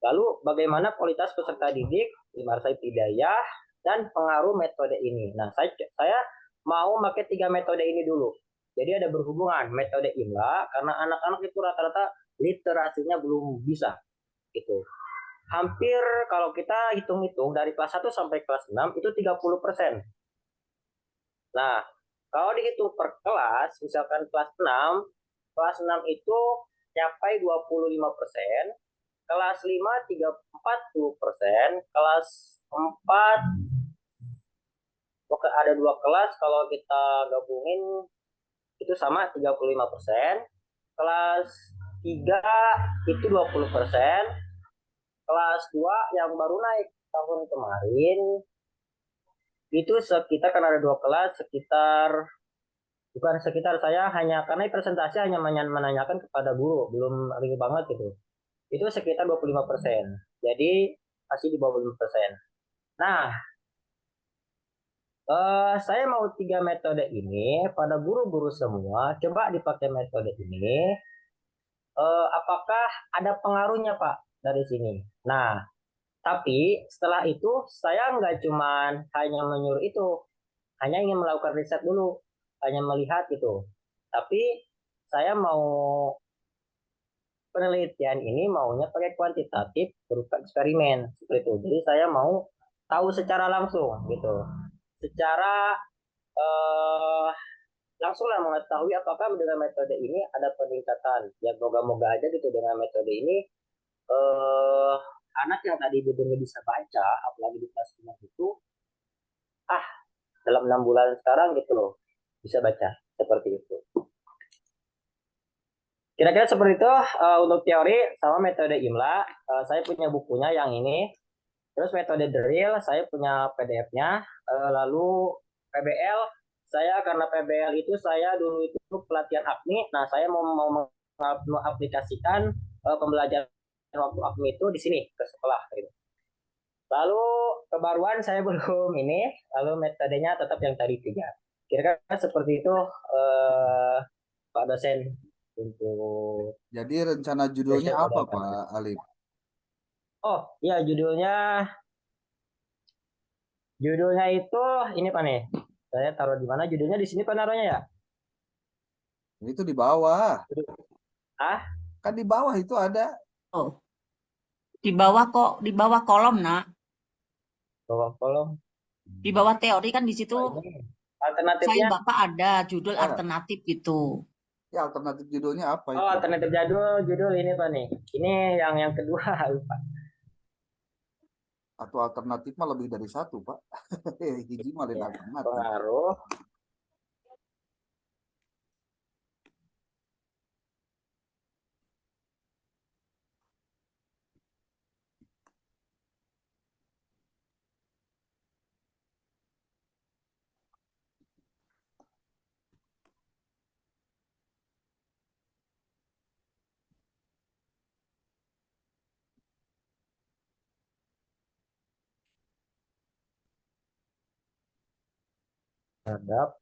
Lalu bagaimana kualitas peserta didik di Madrasah Ibtidaiyah dan pengaruh metode ini. Nah, saya mau pakai 3 metode ini dulu. Jadi ada berhubungan metode IMLA karena anak-anak itu rata-rata literasinya belum bisa gitu. Hampir kalau kita hitung-hitung dari kelas 1 sampai kelas 6 itu 30%. Nah, kalau dihitung per kelas, misalkan kelas 6 itu capai 25%, kelas 5 40%, kelas 4 ada 2 kelas kalau kita gabungin itu sama 35%, kelas 3 itu 20%, kelas 2 yang baru naik tahun kemarin itu sekitar, kan ada 2 kelas, sekitar, bukan sekitar, saya hanya karena presentasi hanya menanyakan kepada guru, belum real banget gitu. Itu sekitar 25%. Jadi masih di bawah 25%. Nah, saya mau 3 metode ini pada guru-guru semua, coba dipakai metode ini. Apakah ada pengaruhnya, Pak, dari sini? Nah, tapi setelah itu saya nggak cuma hanya menyuruh itu, hanya ingin melakukan riset dulu, hanya melihat gitu. Tapi saya mau penelitian ini maunya pakai kuantitatif berupa eksperimen seperti itu. Jadi saya mau tahu secara langsung gitu, secara eh, langsung lah mengetahui apakah dengan metode ini ada peningkatan. Ya moga-moga aja gitu dengan metode ini eh, anak yang tadi belum bisa baca, apalagi di kelas 5 itu, ah dalam 6 bulan sekarang gitu loh bisa baca seperti itu. Kira-kira seperti itu untuk teori sama metode IMLA. Saya punya bukunya yang ini. Terus metode drill saya punya PDF-nya. Lalu PBL, saya karena PBL itu saya dulu itu pelatihan APMI. Nah, saya mau mengaplikasikan pembelajaran waktu APMI itu di sini ke sekolah gitu. Lalu kebaruan saya belum ini, lalu metodenya tetap yang tadi 3. Kira-kira seperti itu Pak dosen untuk Jadi rencana judulnya session apa, pada Pak Alif? Oh, iya judulnya itu ini Pak nih. Saya taruh di mana judulnya, di sini Pak naruhnya ya? Itu di bawah. Ah, Kan di bawah itu ada. Oh, di bawah kolom, Nak. bawah kolom. Di bawah teori kan di situ Oh, ini. saya Alternatifnya. Bapak ada judul Ya, alternatif gitu. ya alternatif judulnya apa Oh, itu? alternatif judul ini Pak nih. Ini yang kedua lupa. Atau alternatif mah lebih dari satu, Pak. Hiji mah lain Ya, alternatif. pengaruh terhadap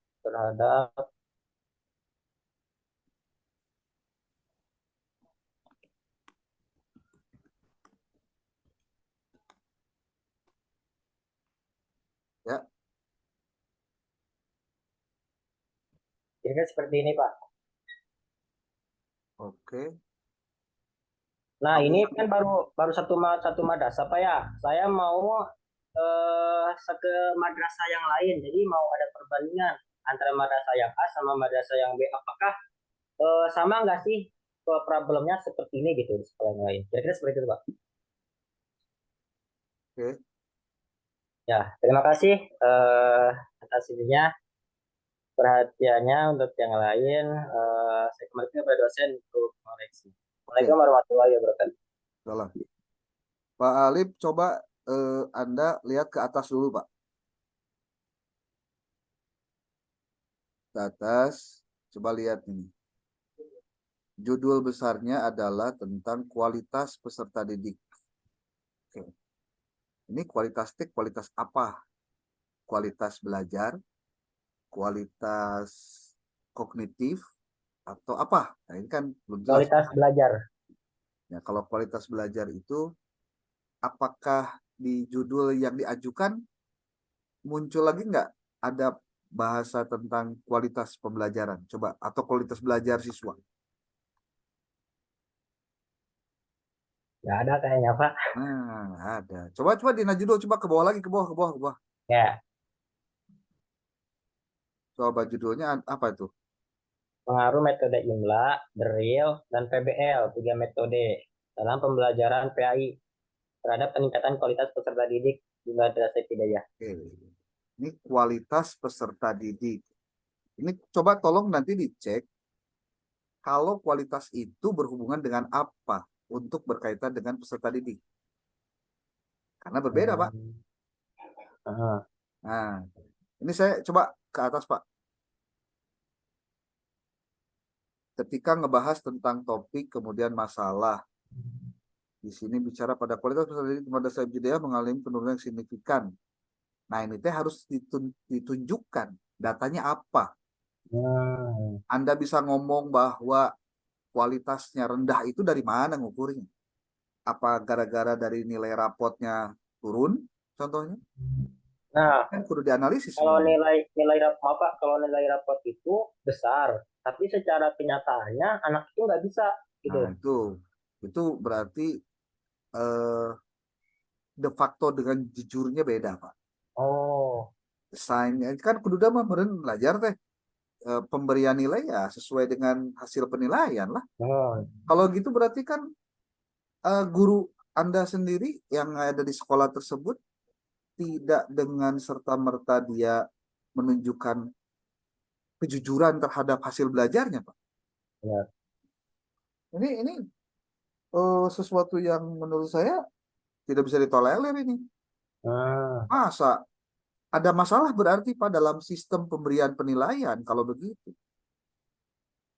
Ya, kira-kira seperti ini, Pak. oke. Nah, Kamu ini kan baru satu madrasah, Pak ya. Saya mau ke madrasah yang lain. Jadi mau ada perbandingan antara madrasah yang A sama madrasah yang B. Apakah sama nggak sih problemnya seperti ini gitu di sekolah yang lain? Kira-kira seperti itu, Pak. oke. Ya, terima kasih atas ininya, perhatiannya. Untuk yang lain, saya kembali kepada dosen untuk mengoreksi. Oke, Assalamualaikum warahmatullahi wabarakatuh. salah. Pak Alip, coba Anda lihat ke atas dulu, Pak. Ke atas, coba lihat ini. Judul besarnya adalah tentang kualitas peserta didik. Oke. Ini kualitas apa? Kualitas belajar, kualitas kognitif, atau apa? Nah, ini kan belum jelas. Kualitas belajar. Ya, kalau kualitas belajar itu, apakah di judul yang diajukan muncul lagi nggak ada bahasa tentang kualitas pembelajaran? Coba, atau kualitas belajar siswa? Nggak ada kayaknya, Pak. Nah, ada. Coba di judul, coba ke bawah lagi, ke bawah, ke bawah, ke bawah. Ya, Coba judulnya apa itu? pengaruh metode IMLA, Drill, dan PBL, 3 metode dalam pembelajaran PAI terhadap peningkatan kualitas peserta didik di Madrasah Ibtidaiyah. Oke. Ini kualitas peserta didik. Ini coba tolong nanti dicek kalau kualitas itu berhubungan dengan apa untuk berkaitan dengan peserta didik. Karena berbeda, Pak. Hmm. Nah, ini saya coba ke atas, Pak. Ketika ngebahas tentang topik kemudian masalah, di sini bicara pada kualitas peserta didik Madrasah Ibtidaiyah mengalami penurunan yang signifikan. Nah, ini teh harus ditunjukkan datanya apa. Anda bisa ngomong bahwa kualitasnya rendah itu dari mana ngukurnya? Apa gara-gara dari nilai rapotnya turun, contohnya? Nah, Kan kudu dianalisis kalau semuanya. kalau nilai rapot itu besar, tapi secara kenyataannya anak itu nggak bisa gitu. Nah, itu berarti de facto dengan jujurnya beda, Pak. Oh, Desainnya kan kudu mah meureun belajar teh pemberian nilai ya sesuai dengan hasil penilaian lah. Kalau gitu berarti kan guru Anda sendiri yang ada di sekolah tersebut tidak dengan serta-merta dia menunjukkan kejujuran terhadap hasil belajarnya, Pak. ya. Ini sesuatu yang menurut saya tidak bisa ditolerir ini. Masa ada masalah berarti Pak dalam sistem pemberian penilaian kalau begitu.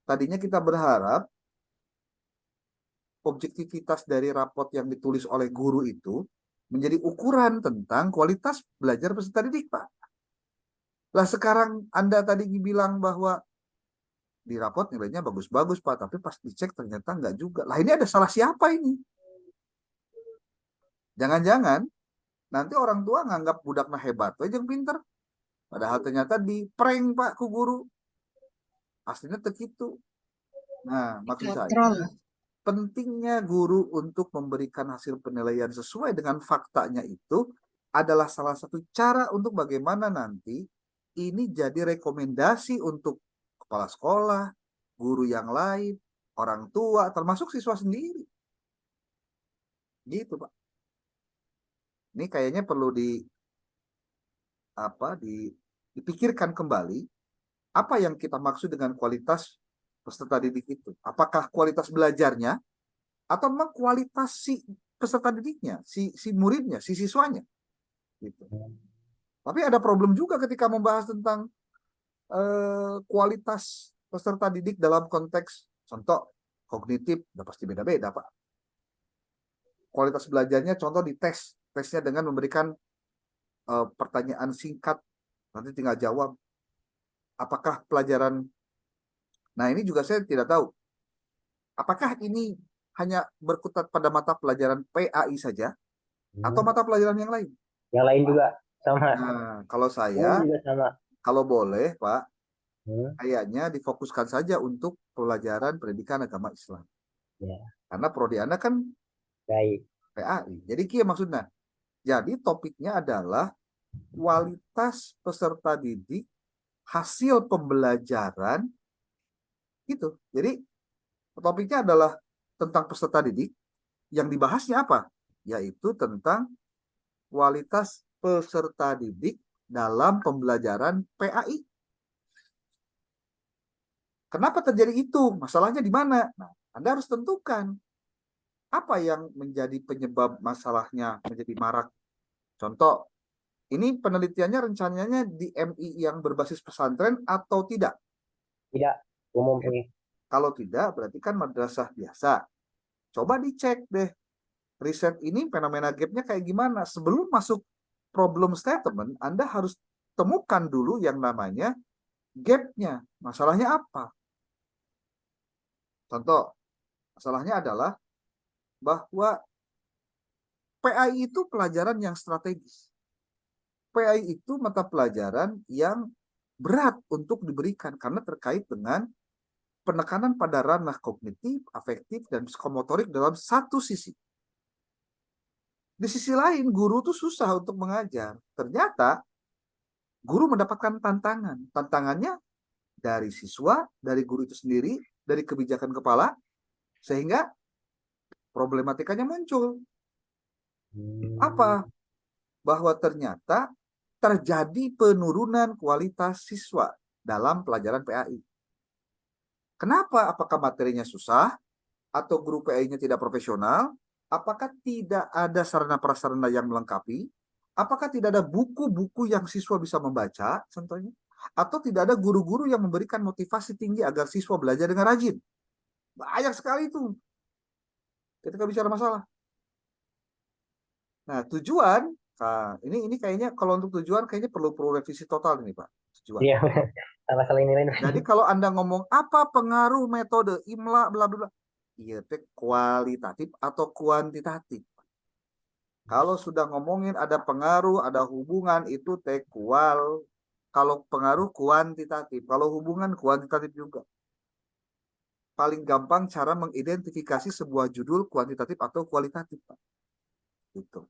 Tadinya kita berharap objektivitas dari raport yang ditulis oleh guru itu menjadi ukuran tentang kualitas belajar peserta didik, Pak. Lah sekarang Anda tadi bilang bahwa di raport nilainya bagus-bagus, Pak, tapi pas dicek ternyata enggak juga. Lah ini ada salah siapa ini? Jangan-jangan nanti orang tua nganggap budaknya hebat, aja yang pinter. Padahal ternyata di prank, Pak, ku guru. Aslinya begitu. Nah, maksud saya, pentingnya guru untuk memberikan hasil penilaian sesuai dengan faktanya itu adalah salah satu cara untuk bagaimana nanti ini jadi rekomendasi untuk kepala sekolah, guru yang lain, orang tua, termasuk siswa sendiri. Gitu, Pak. Ini kayaknya perlu dipikirkan kembali apa yang kita maksud dengan kualitas peserta didik itu. Apakah kualitas belajarnya atau memang kualitas si peserta didiknya, si muridnya, si siswanya. Gitu. Tapi ada problem juga ketika membahas tentang kualitas peserta didik dalam konteks contoh kognitif, udah pasti beda-beda, Pak. Kualitas belajarnya contoh di tesnya dengan memberikan pertanyaan singkat, nanti tinggal jawab. apakah pelajaran, nah ini juga saya tidak tahu, apakah ini hanya berkutat pada mata pelajaran PAI saja atau Hmm. mata pelajaran yang lain? Yang lain juga sama. Nah, kalau Ini saya, juga sama. kalau boleh Pak, Hmm. kayaknya difokuskan saja untuk pelajaran pendidikan agama Islam. Ya, Karena prodi Anda kan baik. PAI. Jadi kia maksudnya. Jadi topiknya adalah kualitas peserta didik, hasil pembelajaran, gitu. Jadi topiknya adalah tentang peserta didik, yang dibahasnya apa? Yaitu tentang kualitas peserta didik dalam pembelajaran PAI. Kenapa terjadi itu? Masalahnya di mana? Nah, Anda harus tentukan apa yang menjadi penyebab masalahnya menjadi marak. Contoh, ini penelitiannya rencananya di MI yang berbasis pesantren atau tidak? Tidak umum ini. Kalau tidak, berarti kan madrasah biasa. Coba dicek deh, riset ini fenomena gapnya kayak gimana. Sebelum masuk problem statement, Anda harus temukan dulu yang namanya gapnya. Masalahnya apa? Contoh, masalahnya adalah bahwa PAI itu pelajaran yang strategis. PAI itu mata pelajaran yang berat untuk diberikan karena terkait dengan penekanan pada ranah kognitif, afektif, dan psikomotorik dalam satu sisi. Di sisi lain, guru tuh susah untuk mengajar. Ternyata guru mendapatkan tantangan. Tantangannya dari siswa, dari guru itu sendiri, dari kebijakan kepala, sehingga problematikanya muncul. Apa? Bahwa ternyata terjadi penurunan kualitas siswa dalam pelajaran PAI. Kenapa? Apakah materinya susah? Atau guru PAI-nya tidak profesional? Apakah tidak ada sarana prasarana yang melengkapi? Apakah tidak ada buku-buku yang siswa bisa membaca, contohnya? Atau tidak ada guru-guru yang memberikan motivasi tinggi agar siswa belajar dengan rajin? Banyak sekali itu ketika bicara masalah. Nah, tujuan, nah, ini kayaknya kalau untuk tujuan kayaknya perlu revisi total nih Pak. Tujuan. Iya, masalah ini lain. Jadi kalau Anda ngomong apa pengaruh metode IMLA bla bla bla, iya teh kualitatif atau kuantitatif. Kalau sudah ngomongin ada pengaruh, ada hubungan, itu teh kual. Kalau pengaruh kuantitatif, kalau hubungan kuantitatif juga. Paling gampang cara mengidentifikasi sebuah judul kuantitatif atau kualitatif, Pak. Gitu.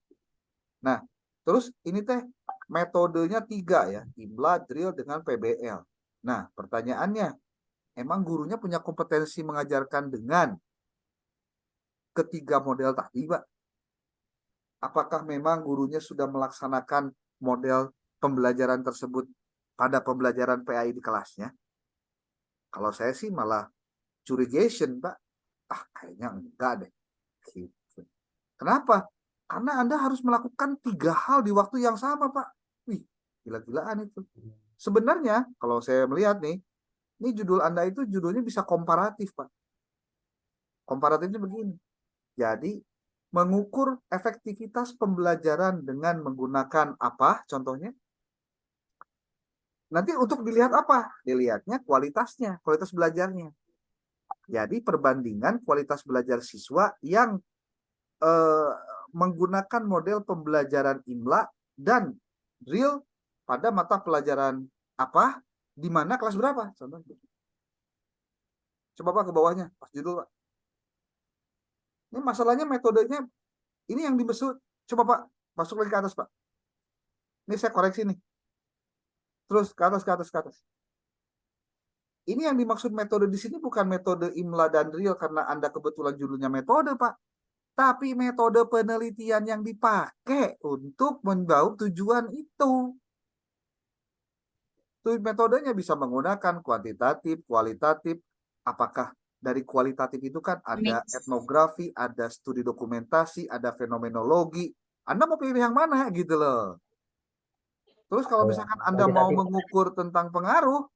Nah, terus ini teh metodenya 3 ya, IMLA, drill dengan PBL. Nah, pertanyaannya, emang gurunya punya kompetensi mengajarkan dengan ketiga model tadi, Pak? Apakah memang gurunya sudah melaksanakan model pembelajaran tersebut pada pembelajaran PAI di kelasnya? Kalau saya sih malah curigation, Pak. Ah, kayaknya enggak deh. Gitu. Kenapa? Karena Anda harus melakukan 3 hal di waktu yang sama, Pak. Wih, gila-gilaan itu. Sebenarnya, kalau saya melihat nih, ini judul Anda itu judulnya bisa komparatif, Pak. Komparatifnya begini. Jadi, mengukur efektivitas pembelajaran dengan menggunakan apa contohnya? Nanti untuk dilihat apa? Dilihatnya kualitasnya, kualitas belajarnya. Jadi perbandingan kualitas belajar siswa yang menggunakan model pembelajaran IMLA dan drill pada mata pelajaran apa, di mana kelas berapa? Contohnya. Coba Pak ke bawahnya, pas judul Pak. Ini masalahnya metodenya, ini yang dimaksud. Coba Pak, masuk lagi ke atas Pak. Ini saya koreksi nih. Terus ke atas, ke atas, ke atas. Ini yang dimaksud metode di sini bukan metode IMLA dan drill karena Anda kebetulan judulnya metode, Pak. Tapi metode penelitian yang dipakai untuk membawa tujuan itu. Metodenya bisa menggunakan kuantitatif, kualitatif. Apakah dari kualitatif itu kan ada etnografi, ada studi dokumentasi, ada fenomenologi. Anda mau pilih yang mana gitu loh. Terus kalau misalkan Anda mau mengukur tentang pengaruh,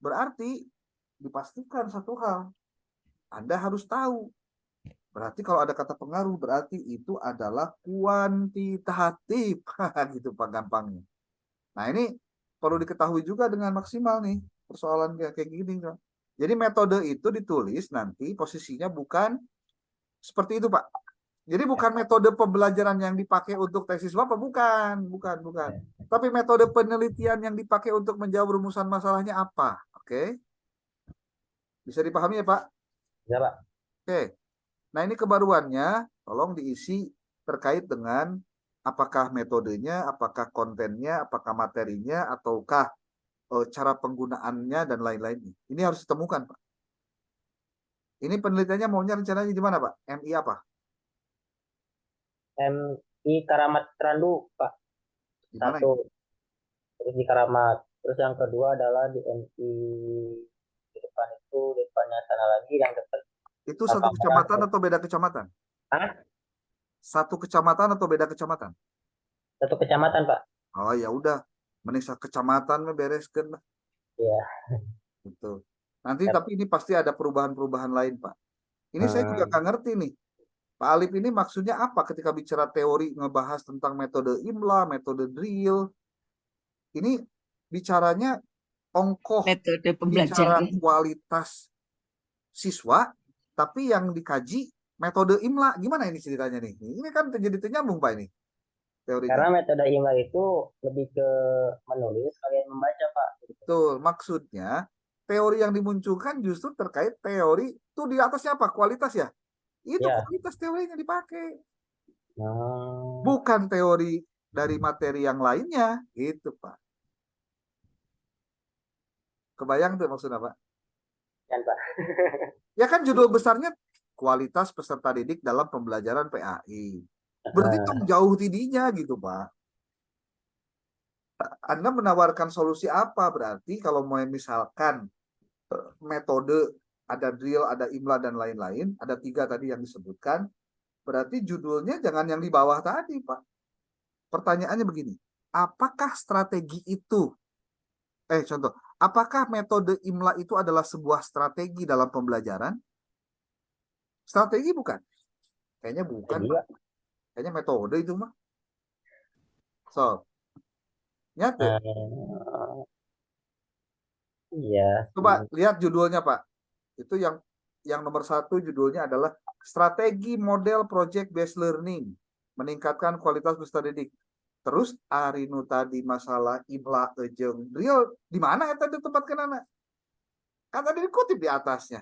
berarti dipastikan satu hal. Anda harus tahu. Berarti kalau ada kata pengaruh, berarti itu adalah kuantitatif. Gitu Pak gampangnya. Nah ini perlu diketahui juga dengan maksimal nih. persoalan kayak gini, Pak. Jadi metode itu ditulis nanti posisinya bukan seperti itu, Pak. Jadi bukan metode pembelajaran yang dipakai untuk tesis Bapak, bukan. Tapi metode penelitian yang dipakai untuk menjawab rumusan masalahnya apa? Oke. Bisa dipahami ya, Pak? Ya, Pak. Oke. Nah, ini kebaruannya, tolong diisi terkait dengan apakah metodenya, apakah kontennya, apakah materinya, ataukah cara penggunaannya, dan lain-lainnya. Ini harus ditemukan, Pak. Ini penelitiannya maunya rencananya di mana, Pak? MI apa? MI Karamat Randu, Pak. Di mana Satu, ini? terus di Karamat. Terus yang kedua adalah di MI di depan itu, depannya sana lagi yang dekat Itu satu Alfamart. kecamatan atau beda kecamatan? Hah? Satu kecamatan atau beda kecamatan? Satu kecamatan, Pak. Oh ya udah, menisa kecamatan mah bereskan lah. Iya. Gitu. Nanti Yap. tapi ini pasti ada perubahan-perubahan lain, Pak. Ini saya juga Hmm. nggak ngerti nih. Pak Alif ini maksudnya apa ketika bicara teori ngebahas tentang metode IMLA, metode drill. Ini bicaranya ongkoh, Metode bicara pembelajaran. kualitas siswa, tapi yang dikaji metode IMLA. Gimana ini ceritanya nih? Ini kan jadi ternyambung, Pak, ini teorinya. Karena metode IMLA itu lebih ke menulis kalian membaca, Pak. Betul, maksudnya teori yang dimunculkan justru terkait teori itu di atasnya apa? Kualitas ya? Itu Ya. kualitas teorinya dipakai. Hmm. Bukan teori dari materi yang lainnya. Gitu, Pak. Kebayang tuh maksudnya, Pak? Kan, Pak. Ya kan judul besarnya kualitas peserta didik dalam pembelajaran PAI. Berarti itu jauh tidinya gitu, Pak. Anda menawarkan solusi apa berarti kalau mau misalkan metode, ada drill, ada IMLA, dan lain-lain, ada 3 tadi yang disebutkan, berarti judulnya jangan yang di bawah tadi, Pak. Pertanyaannya begini, apakah strategi itu, contoh, apakah metode IMLA itu adalah sebuah strategi dalam pembelajaran? Strategi bukan? Kayaknya bukan, Pak. Kayaknya metode itu mah. So, nyata. Iya. Coba lihat judulnya, Pak. Itu yang nomor 1 judulnya adalah strategi model project based learning, meningkatkan kualitas peserta didik. Terus Arinu tadi masalah IMLA jeung drill di mana eta ditempatkeun anak? Kan tadi dikutip di atasnya.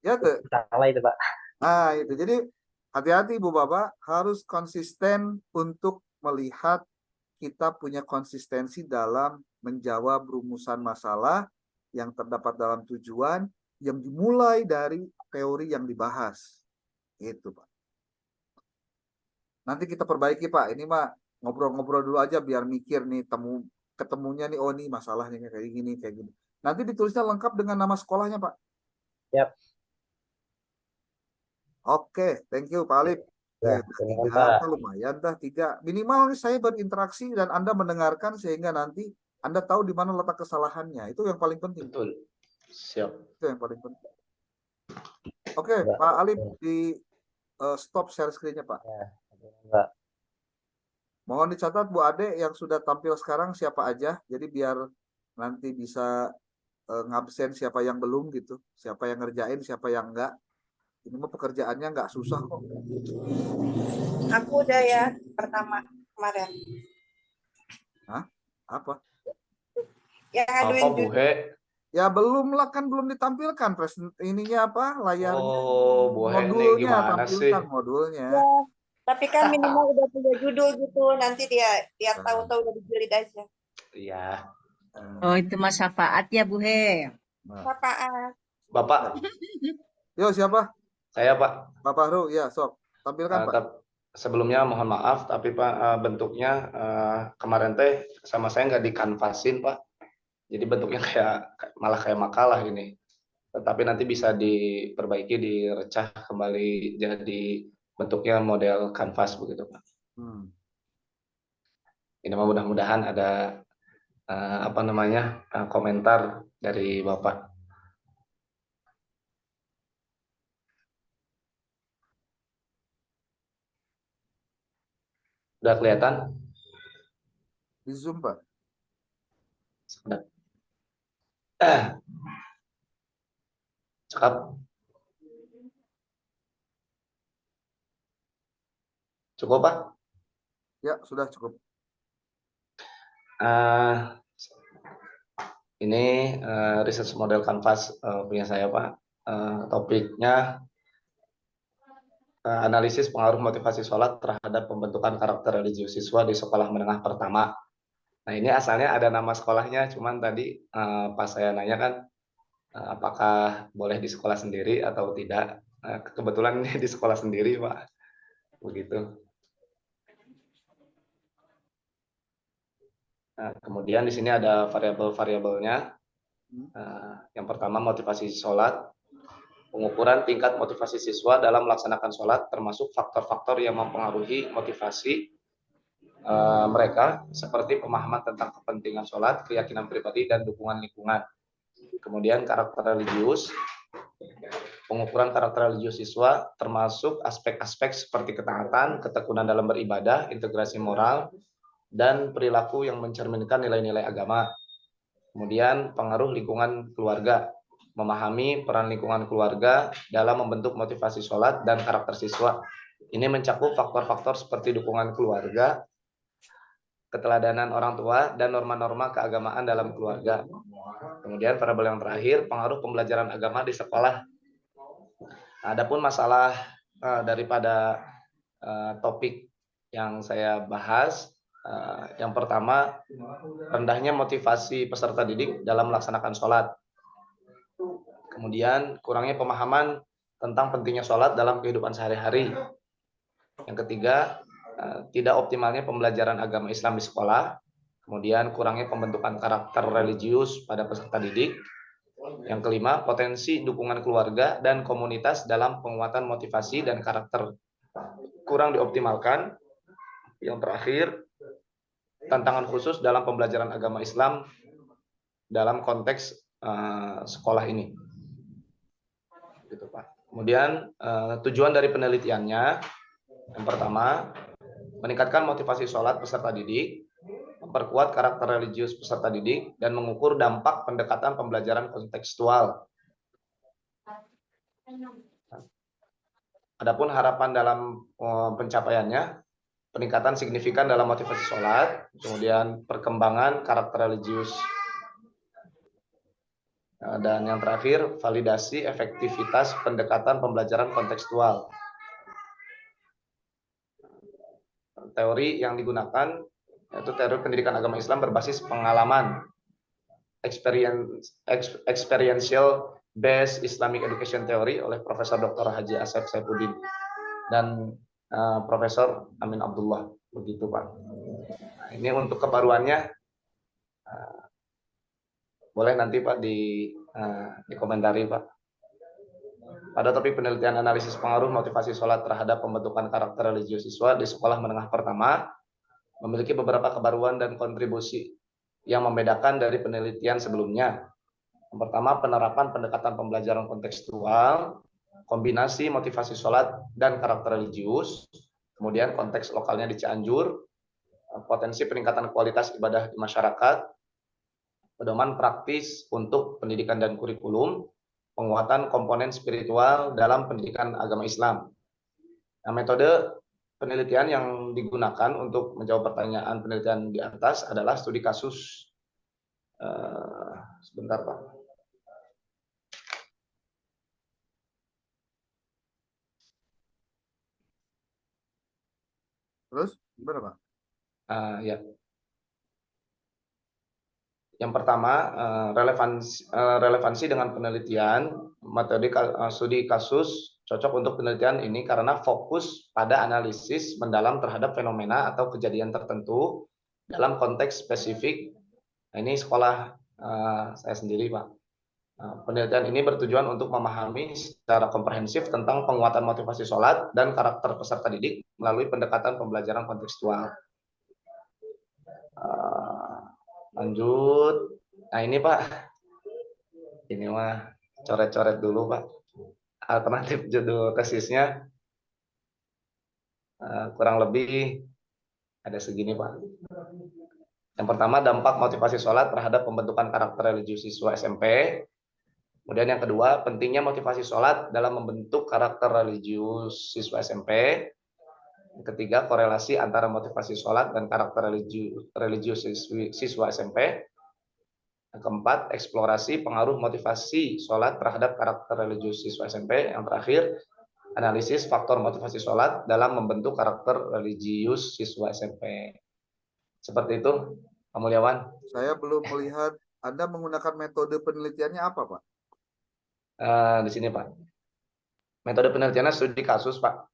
Ya tuh. Salah itu, Pak. Nah, itu. Jadi hati-hati Ibu Bapak, harus konsisten untuk melihat kita punya konsistensi dalam menjawab rumusan masalah yang terdapat dalam tujuan yang dimulai dari teori yang dibahas. Itu, Pak. Nanti kita perbaiki, Pak. Ini mah ngobrol-ngobrol dulu aja biar mikir nih ketemunya nih, oh nih masalahnya kayak gini, kayak gini. Nanti ditulisnya lengkap dengan nama sekolahnya, Pak. Yap. Oke, thank you Pak Alif. Ya, 3 apa lumayan dah 3. Minimal saya berinteraksi dan Anda mendengarkan sehingga nanti Anda tahu di mana letak kesalahannya. Itu yang paling penting. Betul. Siap. Itu yang paling penting. Oke, Pak Alif di stop share screen-nya, Pak. Ya, Mohon dicatat Bu Ade yang sudah tampil sekarang siapa aja. Jadi biar nanti bisa ngabsen siapa yang belum gitu. Siapa yang ngerjain, siapa yang enggak. Ini mah pekerjaannya nggak susah kok. Aku udah ya pertama kemarin. Hah? Apa? Ya Apa aduin Bu He? Ya belum lah, kan belum ditampilkan ininya apa layarnya. Oh, Bu He ini Modulnya gimana sih? tampilkan modulnya. ya, tapi kan minimal udah punya judul gitu. Nanti dia tahu-tahu udah dijilid aja. Iya. Oh, itu Mas Syafaat ya, Bu He. Apaan? Bapak, Yo, siapa? saya Pak. Bapak Ru, ya sok. Tampilkan Pak. Sebelumnya mohon maaf, tapi Pak bentuknya kemarin teh sama saya nggak dikanvasin Pak. Jadi bentuknya malah kayak makalah gini. Tetapi nanti bisa diperbaiki, direcah kembali jadi bentuknya model kanvas begitu Pak. Ini mudah-mudahan ada komentar dari Bapak. Udah kelihatan? Di Zoom, Pak. Cakap. Cukup, Pak? Ya, sudah cukup. Ini research model Canvas punya saya, Pak. Topiknya analisis pengaruh motivasi sholat terhadap pembentukan karakter religius siswa di sekolah menengah pertama. Nah, ini asalnya ada nama sekolahnya, cuman tadi pas saya nanya kan apakah boleh di sekolah sendiri atau tidak. Kebetulan ini di sekolah sendiri, Pak. Begitu. Nah, kemudian di sini ada variabel-variabelnya. Yang pertama motivasi sholat, pengukuran tingkat motivasi siswa dalam melaksanakan sholat, termasuk faktor-faktor yang mempengaruhi motivasi mereka, seperti pemahaman tentang kepentingan sholat, keyakinan pribadi, dan dukungan lingkungan. Kemudian karakter religius, pengukuran karakter religius siswa, termasuk aspek-aspek seperti ketaatan, ketekunan dalam beribadah, integrasi moral, dan perilaku yang mencerminkan nilai-nilai agama. Kemudian pengaruh lingkungan keluarga, memahami peran lingkungan keluarga dalam membentuk motivasi sholat dan karakter siswa. Ini mencakup faktor-faktor seperti dukungan keluarga, keteladanan orang tua, dan norma-norma keagamaan dalam keluarga. Kemudian variabel yang terakhir, pengaruh pembelajaran agama di sekolah. Adapun masalah daripada topik yang saya bahas, yang pertama, rendahnya motivasi peserta didik dalam melaksanakan sholat. Kemudian, kurangnya pemahaman tentang pentingnya sholat dalam kehidupan sehari-hari. Yang ketiga, tidak optimalnya pembelajaran agama Islam di sekolah. Kemudian, kurangnya pembentukan karakter religius pada peserta didik. Yang kelima, potensi dukungan keluarga dan komunitas dalam penguatan motivasi dan karakter kurang dioptimalkan. Yang terakhir, tantangan khusus dalam pembelajaran agama Islam dalam konteks sekolah ini. Gitu, Pak. Kemudian tujuan dari penelitiannya, yang pertama, meningkatkan motivasi sholat peserta didik, memperkuat karakter religius peserta didik, dan mengukur dampak pendekatan pembelajaran kontekstual. Adapun harapan dalam pencapaiannya, peningkatan signifikan dalam motivasi sholat, kemudian perkembangan karakter religius, dan yang terakhir, validasi efektivitas pendekatan pembelajaran kontekstual. Teori yang digunakan yaitu teori pendidikan agama Islam berbasis pengalaman, experiential based Islamic education theory oleh Profesor Dr. Haji Asep Saifuddin dan Profesor Amin Abdullah. Begitu, Pak. Nah, ini untuk kebaruannya, boleh nanti Pak dikomentari, Pak. Pada topik penelitian analisis pengaruh motivasi sholat terhadap pembentukan karakter religius siswa di sekolah menengah pertama, memiliki beberapa kebaruan dan kontribusi yang membedakan dari penelitian sebelumnya. Yang pertama, penerapan pendekatan pembelajaran kontekstual, kombinasi motivasi sholat dan karakter religius, kemudian konteks lokalnya di Cianjur, potensi peningkatan kualitas ibadah di masyarakat, pedoman praktis untuk pendidikan dan kurikulum, penguatan komponen spiritual dalam pendidikan agama Islam. Nah, metode penelitian yang digunakan untuk menjawab pertanyaan penelitian di atas adalah studi kasus. Sebentar, Pak. Terus, gimana, Pak? Ya. Yang pertama, relevansi dengan penelitian, metode studi kasus cocok untuk penelitian ini karena fokus pada analisis mendalam terhadap fenomena atau kejadian tertentu dalam konteks spesifik. Nah, ini sekolah saya sendiri, Pak. Penelitian ini bertujuan untuk memahami secara komprehensif tentang penguatan motivasi sholat dan karakter peserta didik melalui pendekatan pembelajaran kontekstual. Lanjut. Nah, ini, Pak. Ini mah coret-coret dulu, Pak. Alternatif judul tesisnya kurang lebih ada segini, Pak. Yang pertama, dampak motivasi sholat terhadap pembentukan karakter religius siswa SMP. Kemudian yang kedua, pentingnya motivasi sholat dalam membentuk karakter religius siswa SMP. Yang ketiga, korelasi antara motivasi sholat dan karakter religius siswa SMP. Yang keempat, eksplorasi pengaruh motivasi sholat terhadap karakter religius siswa SMP. Yang terakhir, analisis faktor motivasi sholat dalam membentuk karakter religius siswa SMP. Seperti itu, Pak Mulyawan. Saya belum melihat Anda menggunakan metode penelitiannya apa, Pak? Di sini, Pak. Metode penelitiannya studi kasus, Pak.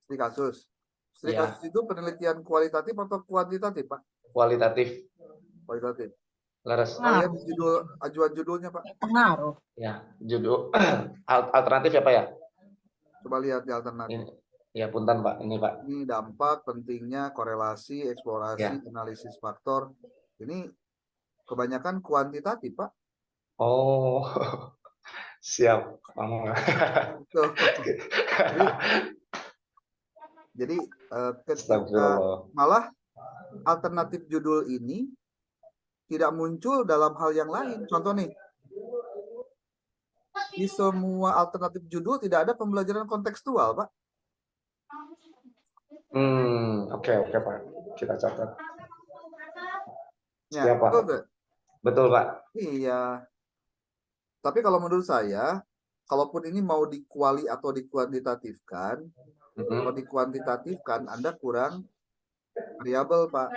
Studi kasus. Studi Iya. kasus itu penelitian kualitatif atau kuantitatif, Pak? Kualitatif. Kualitatif. Laras. Lihat judul ajuan judulnya, Pak. Pengaruh. Ya, judul alternatif ya, Pak ya? Coba lihat di alternatif. Ini, ya, punten, Pak. Ini, Pak. Ini dampak, pentingnya, korelasi, eksplorasi, analisis faktor. Ini kebanyakan kuantitatif, Pak. Oh, siap. Betul. Jadi ketika Astagfirullah. malah alternatif judul ini tidak muncul dalam hal yang lain. Contoh nih, di semua alternatif judul tidak ada pembelajaran kontekstual, Pak. Oke, Pak. Kita catat. Ya, Siap, Pak. betul nggak? Betul, Pak. Iya. Tapi kalau menurut saya, kalaupun ini mau dikuali atau dikuantitatifkan, kalau dikuantitatifkan, Anda kurang variabel, Pak.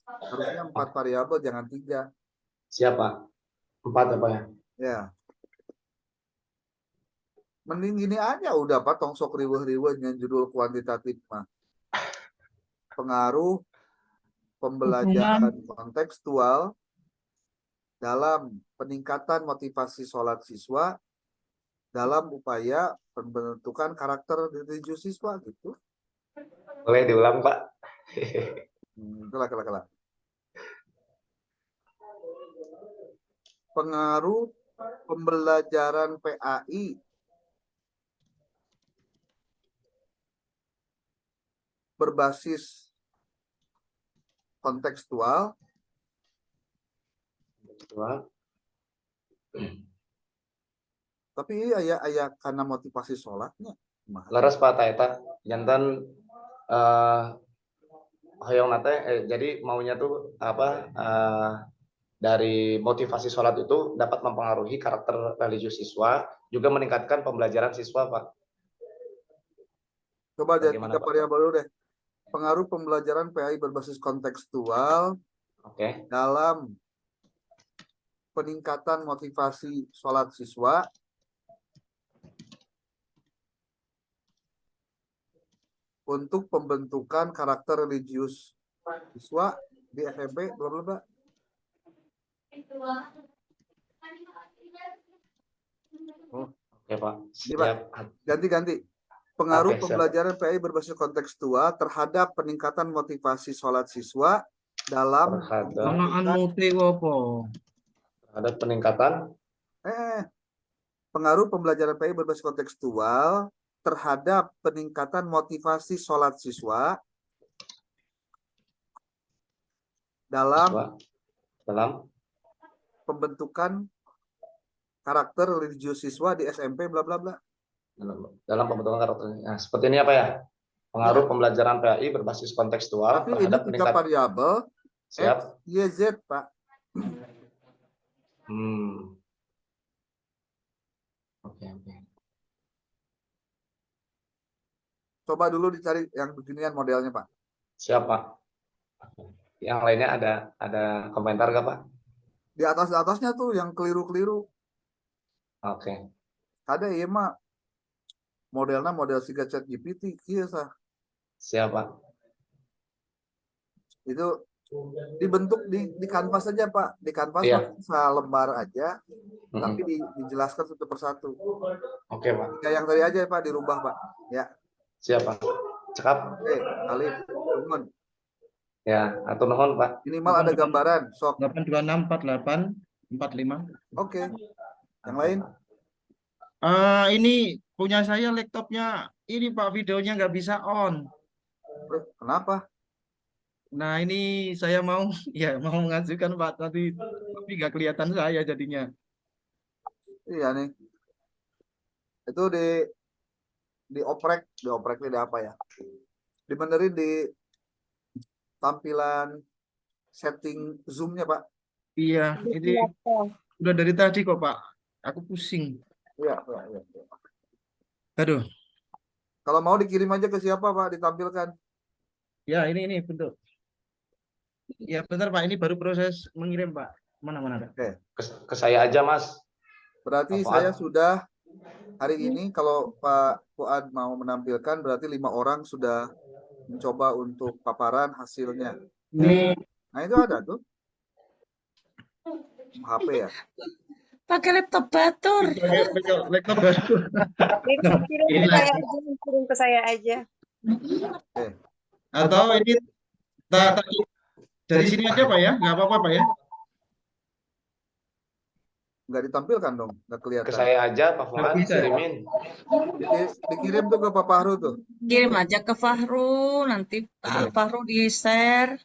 Harusnya 4 variabel, jangan 3. Siap, Pak. 4 ya, Pak ya? Ya. Mending gini aja udah, Pak. Tongsok riweh-riweh dengan judul kuantitatif, mah. Pengaruh pembelajaran kontekstual dalam peningkatan motivasi sholat siswa dalam upaya pembentukan karakter religius siswa gitu. Boleh diulang, Pak? Kelak. Pengaruh pembelajaran PAI berbasis kontekstual tapi ayah karena motivasi sholatnya. Laras, Pak Taeta, jantan hoyong nate, jadi maunya tuh apa? Dari motivasi sholat itu dapat mempengaruhi karakter religius siswa, juga meningkatkan pembelajaran siswa, Pak. Coba lihat 3 Bagaimana, Pak? variabel dulu deh. Pengaruh pembelajaran PAI berbasis kontekstual dalam peningkatan motivasi sholat siswa untuk pembentukan karakter religius siswa di SMP, bla bla bla. Oke, Pak. Siap. Ganti. Pengaruh pembelajaran PAI berbasis kontekstual terhadap peningkatan motivasi sholat siswa dalam terhadap peningkatan pengaruh pembelajaran PAI berbasis kontekstual terhadap peningkatan motivasi sholat siswa dalam pembentukan karakter religius siswa di SMP bla bla bla. Dalam pembentukan karakter. Nah, seperti ini apa ya? Pengaruh pembelajaran PAI berbasis kontekstual tapi terhadap ini 3 variabel Siap. X, Y, Z, Pak. Oke. Coba dulu dicari yang beginian modelnya, Pak. Siap, Pak. Yang lainnya ada komentar nggak, Pak? Di atasnya tuh yang keliru-keliru. Oke. Ada iya mah modelnya model siga chat GPT iya sah. Siap, Pak. Itu dibentuk di kanvas aja, Pak. Di kanvas selembar aja, tapi dijelaskan satu persatu. Oke, Pak. Kayak yang tadi aja, Pak, dirubah, Pak. Ya. Siap, Pak. Cekap. Oke, Alif, nuhun. Ya, atur nuhun, Pak. Minimal ada gambaran, sok. 8264845. Oke. Yang lain? Ini punya saya laptopnya ini, Pak, videonya nggak bisa on. Kenapa? Nah, ini saya mau ya mau mengajukan Pak tadi, tapi nggak kelihatan saya jadinya. Iya nih, itu dioprek ini apa ya? Dibenerin di tampilan setting zoomnya Pak. Iya, ini udah dari tadi kok Pak. Aku pusing. Iya, iya, iya. Aduh, Kalau mau dikirim aja ke siapa Pak, ditampilkan. ya ini bentuk. Ya bentar Pak, ini baru proses mengirim Pak. Mana ada? Oke, Ke saya aja Mas. berarti Pak Fuad. saya sudah hari ini kalau Pak Fuad mau menampilkan berarti 5 orang sudah mencoba untuk paparan hasilnya. Ini Nah itu ada tuh HP ya. Pakai laptop batur. pakai laptop baru. Kirim Ini ke saya aja, kirim ke saya aja. Oke, atau ini tak dari sini aja Pak ya, nggak apa-apa Pak ya. nggak ditampilkan dong, nggak Ke kelihatan. saya aja Pak Fuad Bisa. kirimin. Dikirim tuh ke Pak Fahru tuh. Kirim aja ke Fahru, nanti Pak Fahru di-share.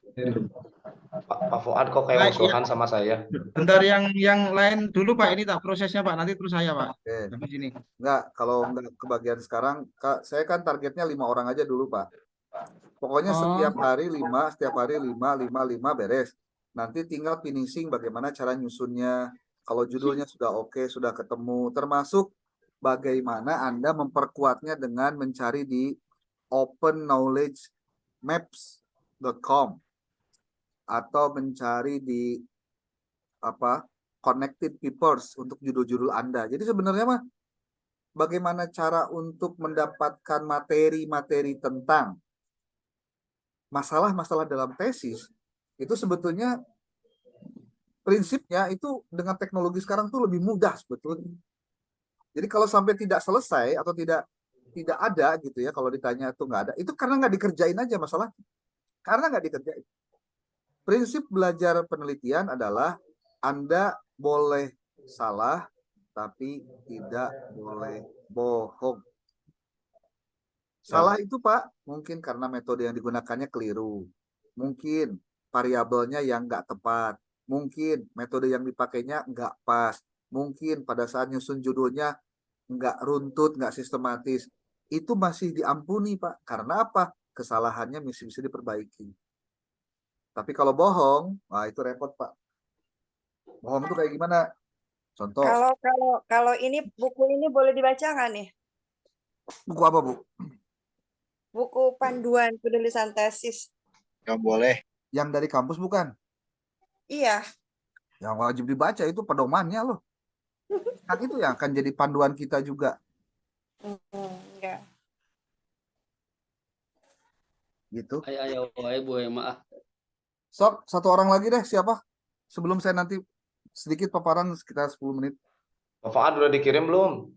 Pak Fuad kok kayak Nah, musuhan sama saya. bentar yang lain dulu Pak, ini tak prosesnya Pak, nanti terus saya Pak. Oke, Sampai sini. nggak kalau nggak kebagian sekarang, saya kan targetnya 5 orang aja dulu Pak. Pokoknya Oh. setiap hari 5 beres. Nanti tinggal finishing bagaimana cara nyusunnya. Kalau judulnya sudah oke, sudah ketemu, termasuk bagaimana Anda memperkuatnya dengan mencari di openknowledgemaps.com atau mencari di connected papers untuk judul-judul Anda. Jadi sebenarnya mah bagaimana cara untuk mendapatkan materi-materi tentang masalah-masalah dalam tesis itu sebetulnya prinsipnya itu dengan teknologi sekarang tuh lebih mudah sebetulnya. Jadi kalau sampai tidak selesai atau tidak ada gitu ya, kalau ditanya tuh nggak ada, itu karena nggak dikerjain aja masalah. Karena nggak dikerjain. Prinsip belajar penelitian adalah Anda boleh salah, tapi tidak boleh bohong. Salah itu Pak, mungkin karena metode yang digunakannya keliru. Mungkin variabelnya yang nggak tepat. Mungkin metode yang dipakainya nggak pas. Mungkin pada saat nyusun judulnya nggak runtut, nggak sistematis. Itu masih diampuni Pak. Karena apa? Kesalahannya masih bisa diperbaiki. Tapi kalau bohong, wah itu repot Pak. Bohong itu kayak gimana? Contoh, Kalau ini buku ini boleh dibaca nggak nih? buku apa Bu? Buku panduan penulisan tesis. Nggak boleh. Yang dari kampus bukan? Iya. Yang wajib dibaca itu pedomannya loh. Kan itu yang akan jadi panduan kita juga. Enggak. Gitu. Ayo, Bu, maaf. Sok, satu orang lagi deh, siapa? Sebelum saya nanti sedikit paparan sekitar 10 menit. Pak Fuad udah dikirim belum?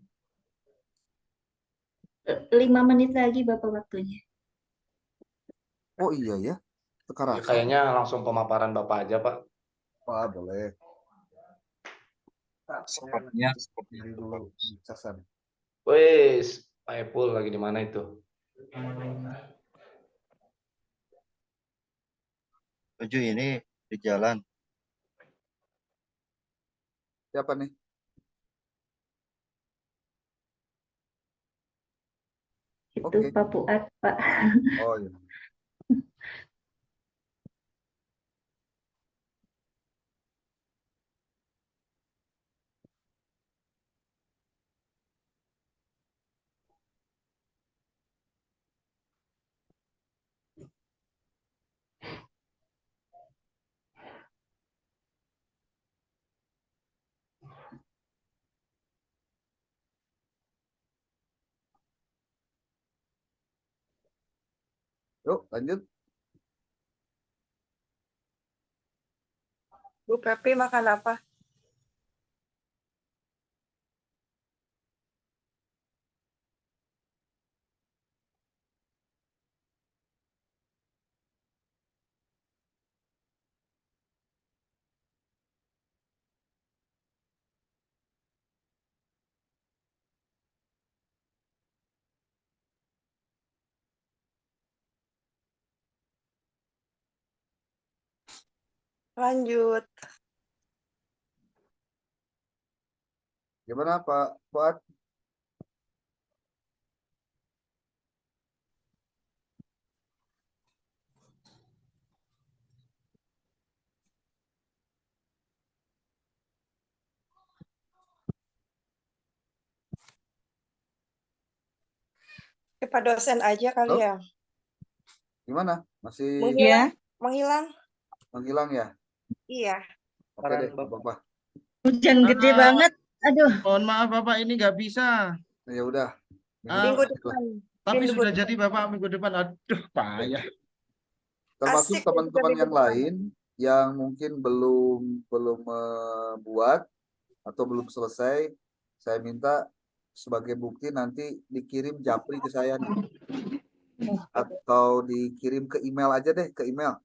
5 menit lagi Bapak waktunya. Oh iya ya, Ya, sekarang. kayaknya langsung pemaparan Bapak aja Pak. Wah, boleh. Sepertinya seperti Ini itu dulu Pak. casan. Wes, Pak Epul lagi di mana itu? Tujuh ini di jalan. Siapa nih? Itu Oke. Pak Fuad, Pak. Oh iya. Yuk, lanjut. Bu Pepi makan apa? Lanjut. Gimana Pak Fuad? Ke Pak dosen aja kali Halo? ya. Gimana? Masih Menghilang, Ya, menghilang. menghilang ya? Iya. Oke deh, Bapak. hujan gede Ah, banget. Aduh, mohon maaf Bapak, ini nggak bisa. Ya udah. Ah, Minggu Lanjut lah. depan. tapi Minggu sudah depan. jadi Bapak minggu depan. Aduh, payah. Termasuk Asik ya kita teman-teman minggu yang depan. lain yang mungkin belum membuat atau belum selesai, saya minta sebagai bukti nanti dikirim japri ke saya nih, atau dikirim ke email aja deh, ke email.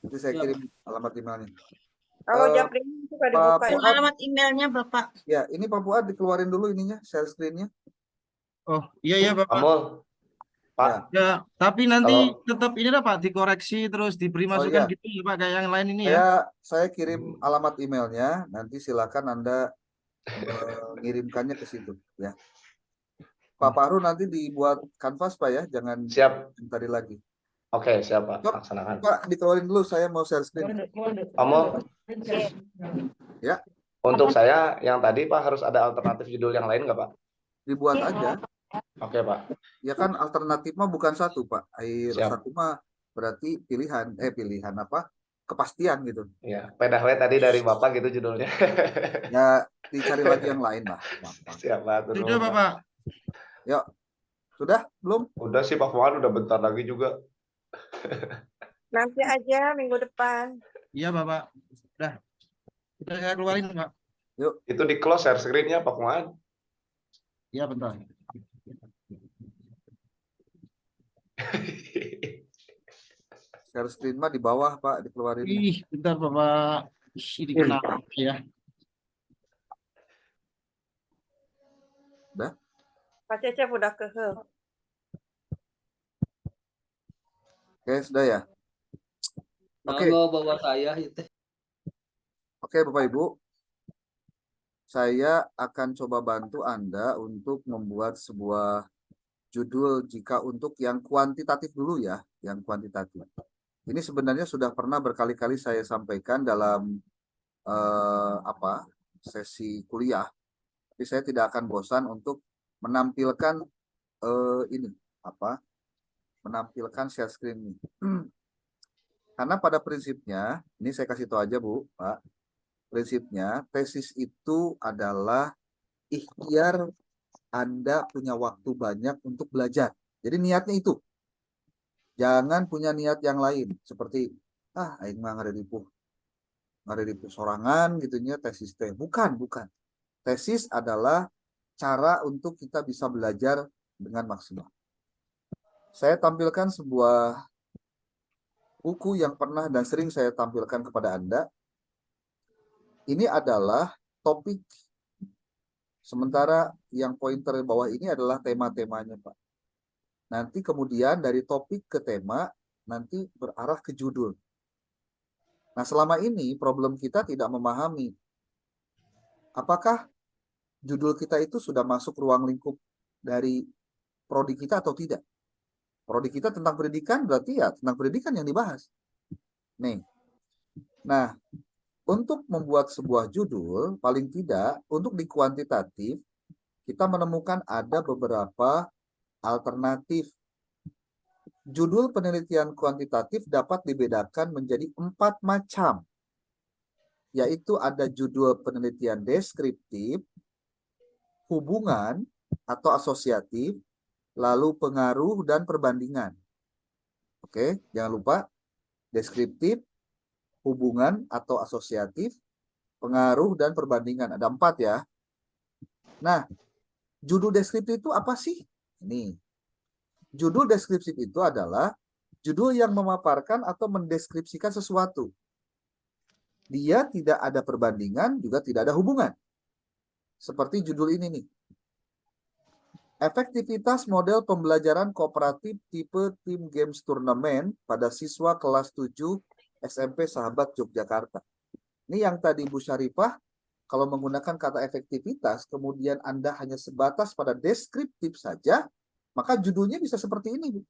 Nanti saya Siap. kirim alamat emailnya. Kalau Eh, japri suka Pak dibuka ya. Fuad, alamat emailnya Bapak. ya ini Pak Fuad dikeluarin dulu ininya, share screen-nya. Oh, iya ya Bapak. Amul, Pak, Ya. Ya, tapi nanti kalau tetap ini lah Pak, dikoreksi terus diberi Oh masukan iya, gitu ya Pak, kayak yang lain ini ya. saya kirim alamat emailnya, nanti silakan Anda mengirimkannya ke situ ya. Pak Paru nanti dibuat kanvas Pak ya, jangan siap. yang tadi lagi. Oke, siap Pak, Sok, laksanakan. Pak dikeluarin dulu, saya mau share screen. Amul, Ya, untuk saya yang tadi Pak harus ada alternatif judul yang lain nggak Pak? dibuat aja. Oke Pak, Ya kan alternatif mah bukan satu Pak. Air siap. satu mah berarti pilihan apa? Kepastian gitu. Ya, pedahwe tadi dari Bapak gitu judulnya. Ya dicari lagi yang lain lah. Gampang. Siap Pak, Sudah turun Pak. Bapak. Yuk, sudah belum? Udah sih Pak Fuad, udah bentar lagi juga. Nanti aja minggu depan. Iya Bapak. Udah. Sudah saya keluarin Pak. Yuk, Itu di close share screen-nya Pak Fuad. Iya bentar. share screen mah di bawah Pak, dikeluarin. Ih, bentar Bapak. Ih, ini kenapa ya? Udah? Pak Cecep udah ke Oke, sudah ya. Oke. Nah, bawa saya itu. Oke, Bapak Ibu. Saya akan coba bantu Anda untuk membuat sebuah judul jika untuk yang kuantitatif dulu ya, yang kuantitatif. Ini sebenarnya sudah pernah berkali-kali saya sampaikan dalam sesi kuliah. Tapi saya tidak akan bosan untuk menampilkan menampilkan share screen ini. Karena pada prinsipnya, ini saya kasih tahu aja Bu, Pak. Prinsipnya tesis itu adalah ikhtiar Anda punya waktu banyak untuk belajar. Jadi niatnya itu. Jangan punya niat yang lain seperti aing mah ngaridipuh sorangan gitunya tesis teh. Bukan. Tesis adalah cara untuk kita bisa belajar dengan maksimal. Saya tampilkan sebuah buku yang pernah dan sering saya tampilkan kepada Anda. Ini adalah topik. Sementara yang pointer bawah ini adalah tema-temanya, Pak. Nanti kemudian dari topik ke tema, nanti berarah ke judul. Nah, selama ini problem kita tidak memahami apakah judul kita itu sudah masuk ruang lingkup dari prodi kita atau tidak. Prodi kita tentang pendidikan, berarti ya tentang pendidikan yang dibahas. Nih. Nah, untuk membuat sebuah judul, paling tidak untuk di kuantitatif, kita menemukan ada beberapa alternatif. Judul penelitian kuantitatif dapat dibedakan menjadi 4 macam, yaitu ada judul penelitian deskriptif, hubungan atau asosiatif, lalu pengaruh dan perbandingan. Oke, jangan lupa deskriptif, hubungan atau asosiatif, pengaruh dan perbandingan. Ada 4 ya. Nah, judul deskriptif itu apa sih? Ini. Judul deskriptif itu adalah judul yang memaparkan atau mendeskripsikan sesuatu. Dia tidak ada perbandingan, juga tidak ada hubungan. Seperti judul ini nih. Efektivitas model pembelajaran kooperatif tipe Team Games Turnamen pada siswa kelas 7 SMP Sahabat Yogyakarta. Ini yang tadi Bu Syarifah, kalau menggunakan kata efektivitas, kemudian Anda hanya sebatas pada deskriptif saja, maka judulnya bisa seperti ini, Bu.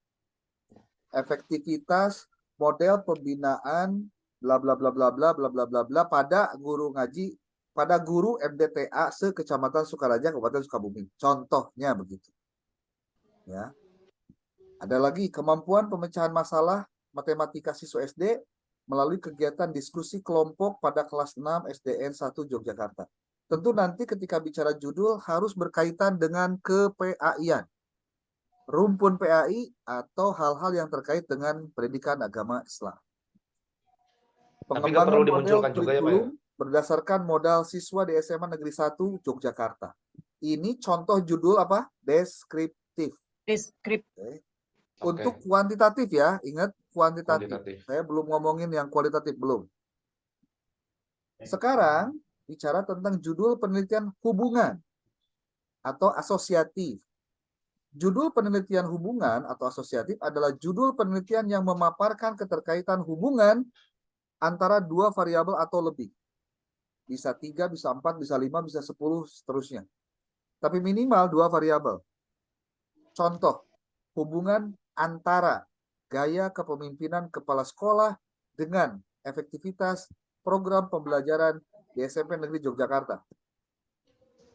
Efektivitas model pembinaan bla bla bla bla bla bla bla bla bla pada guru ngaji, pada guru MDTA se-Kecamatan Sukaraja, Kabupaten Sukabumi. Contohnya begitu. Ya. Ada lagi kemampuan pemecahan masalah matematika siswa SD melalui kegiatan diskusi kelompok pada kelas 6 SDN 1 Yogyakarta. Tentu nanti ketika bicara judul harus berkaitan dengan ke-PAI-an, rumpun PAI atau hal-hal yang terkait dengan pendidikan agama Islam. Tapi nggak perlu Pengembangan model dimunculkan juga ya, Pak, ya? kurikulum berdasarkan modal siswa di SMA Negeri 1 Yogyakarta. Ini contoh judul apa? Deskriptif. Deskriptif. Untuk kuantitatif ya, ingat kuantitatif. Kuantitatif. Saya belum ngomongin yang kualitatif, belum. Sekarang bicara tentang judul penelitian hubungan atau asosiatif. Judul penelitian hubungan atau asosiatif adalah judul penelitian yang memaparkan keterkaitan hubungan antara dua variabel atau lebih. Bisa 3, bisa 4, bisa 5, bisa 10, seterusnya. Tapi minimal 2 variabel. Contoh, hubungan antara gaya kepemimpinan kepala sekolah dengan efektivitas program pembelajaran di SMP Negeri Yogyakarta.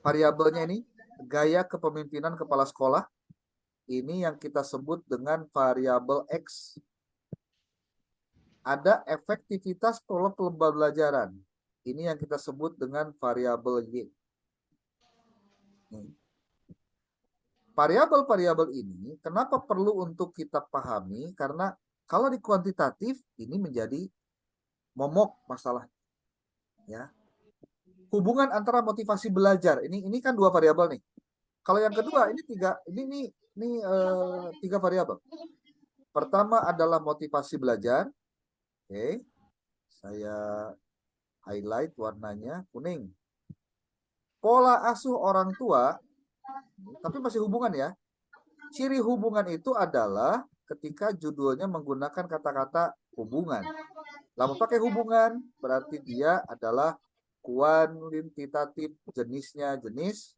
Variabelnya ini, gaya kepemimpinan kepala sekolah, ini yang kita sebut dengan variabel X. Ada efektivitas pola pembelajaran. Ini yang kita sebut dengan variabel Y. Variabel-variabel ini kenapa perlu untuk kita pahami? Karena kalau di kuantitatif ini menjadi momok masalah. Ya. Hubungan antara motivasi belajar. Ini kan 2 variabel nih. Kalau yang kedua ini 3 variabel. Pertama adalah motivasi belajar. Oke. Saya highlight warnanya kuning. Pola asuh orang tua, tapi masih hubungan ya. Ciri hubungan itu adalah ketika judulnya menggunakan kata-kata hubungan. Lama pakai hubungan berarti dia adalah kuantitatif, jenisnya jenis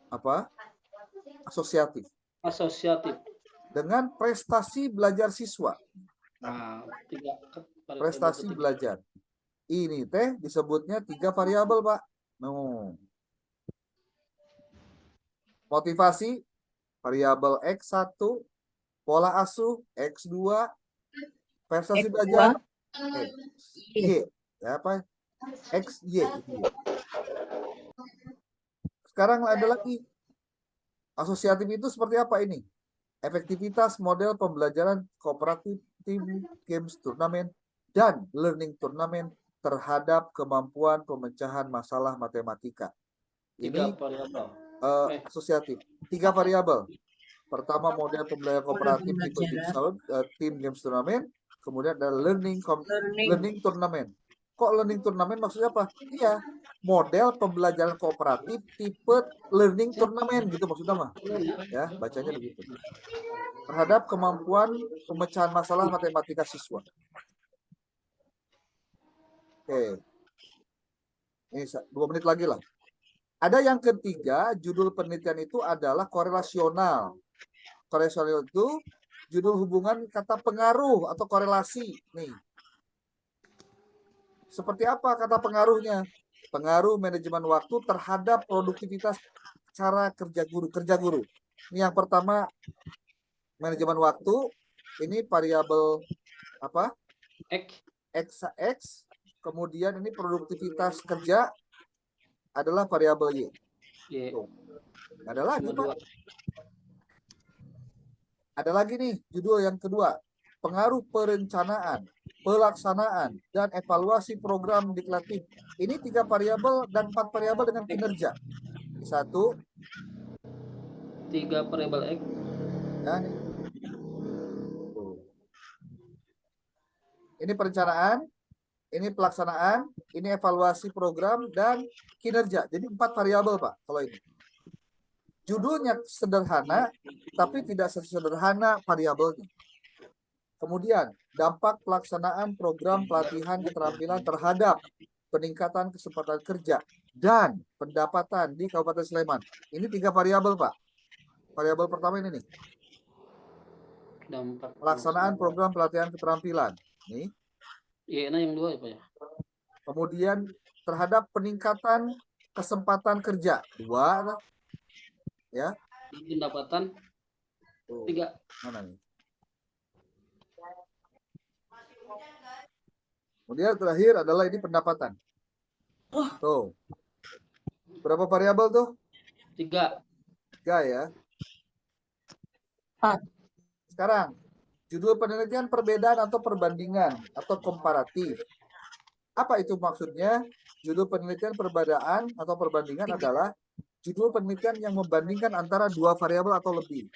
apa? Asosiatif. Asosiatif. Dengan prestasi belajar siswa. Nah, Prestasi belajar. Ini teh disebutnya 3 variabel, Pak. Motivasi variabel X1, pola asuh X2, prestasi belajar Y. Ya, apa? XY. Sekarang ada lagi. Asosiatif itu seperti apa ini? Efektivitas model pembelajaran kooperatif, tim, games, turnamen, dan learning turnamen terhadap kemampuan pemecahan masalah matematika. Ini asosiatif. 3 variabel. Pertama model pembelajaran kooperatif tipe tim games turnamen, kemudian ada learning turnamen. Kok learning turnamen maksudnya apa? Iya, model pembelajaran kooperatif tipe learning turnamen gitu maksudnya mah. Ya, bacanya begitu. Terhadap kemampuan pemecahan masalah matematika siswa. Oke. Ini 2 menit lagi lah. Ada yang ketiga, judul penelitian itu adalah korelasional. Korelasional itu judul hubungan kata pengaruh atau korelasi. Nih. Seperti apa kata pengaruhnya? Pengaruh manajemen waktu terhadap produktivitas cara kerja guru. Ini yang pertama, manajemen waktu. Ini variabel apa? X. Kemudian ini produktivitas kerja adalah variabel Y. Tuh. Ada lagi, Pak. Ada lagi nih, judul yang kedua. Pengaruh perencanaan, pelaksanaan, dan evaluasi program diklatih. Ini 3 variabel dan 4 variabel dengan kinerja. 1. 3 variabel X. Ya, nih. Ini perencanaan, ini pelaksanaan, ini evaluasi program, dan kinerja. Jadi 4 variabel, Pak, kalau ini. Judulnya sederhana, tapi tidak sesederhana variabelnya. Kemudian, dampak pelaksanaan program pelatihan keterampilan terhadap peningkatan kesempatan kerja dan pendapatan di Kabupaten Sleman. Ini 3 variabel, Pak. Variabel pertama ini nih. Dampak Pelaksanaan program pelatihan keterampilan. Nih. Iya, nah yang 2 ya, Pak ya. Kemudian terhadap peningkatan kesempatan kerja. 2, ya. Pendapatan Tuh. 3. Mana nih? Kemudian terakhir adalah ini pendapatan. Tuh. Berapa variabel tuh? 3. 3 ya. Sekarang, judul penelitian perbedaan atau perbandingan atau komparatif. Apa itu maksudnya? Judul penelitian perbedaan atau perbandingan adalah judul penelitian yang membandingkan antara 2 variabel atau lebih.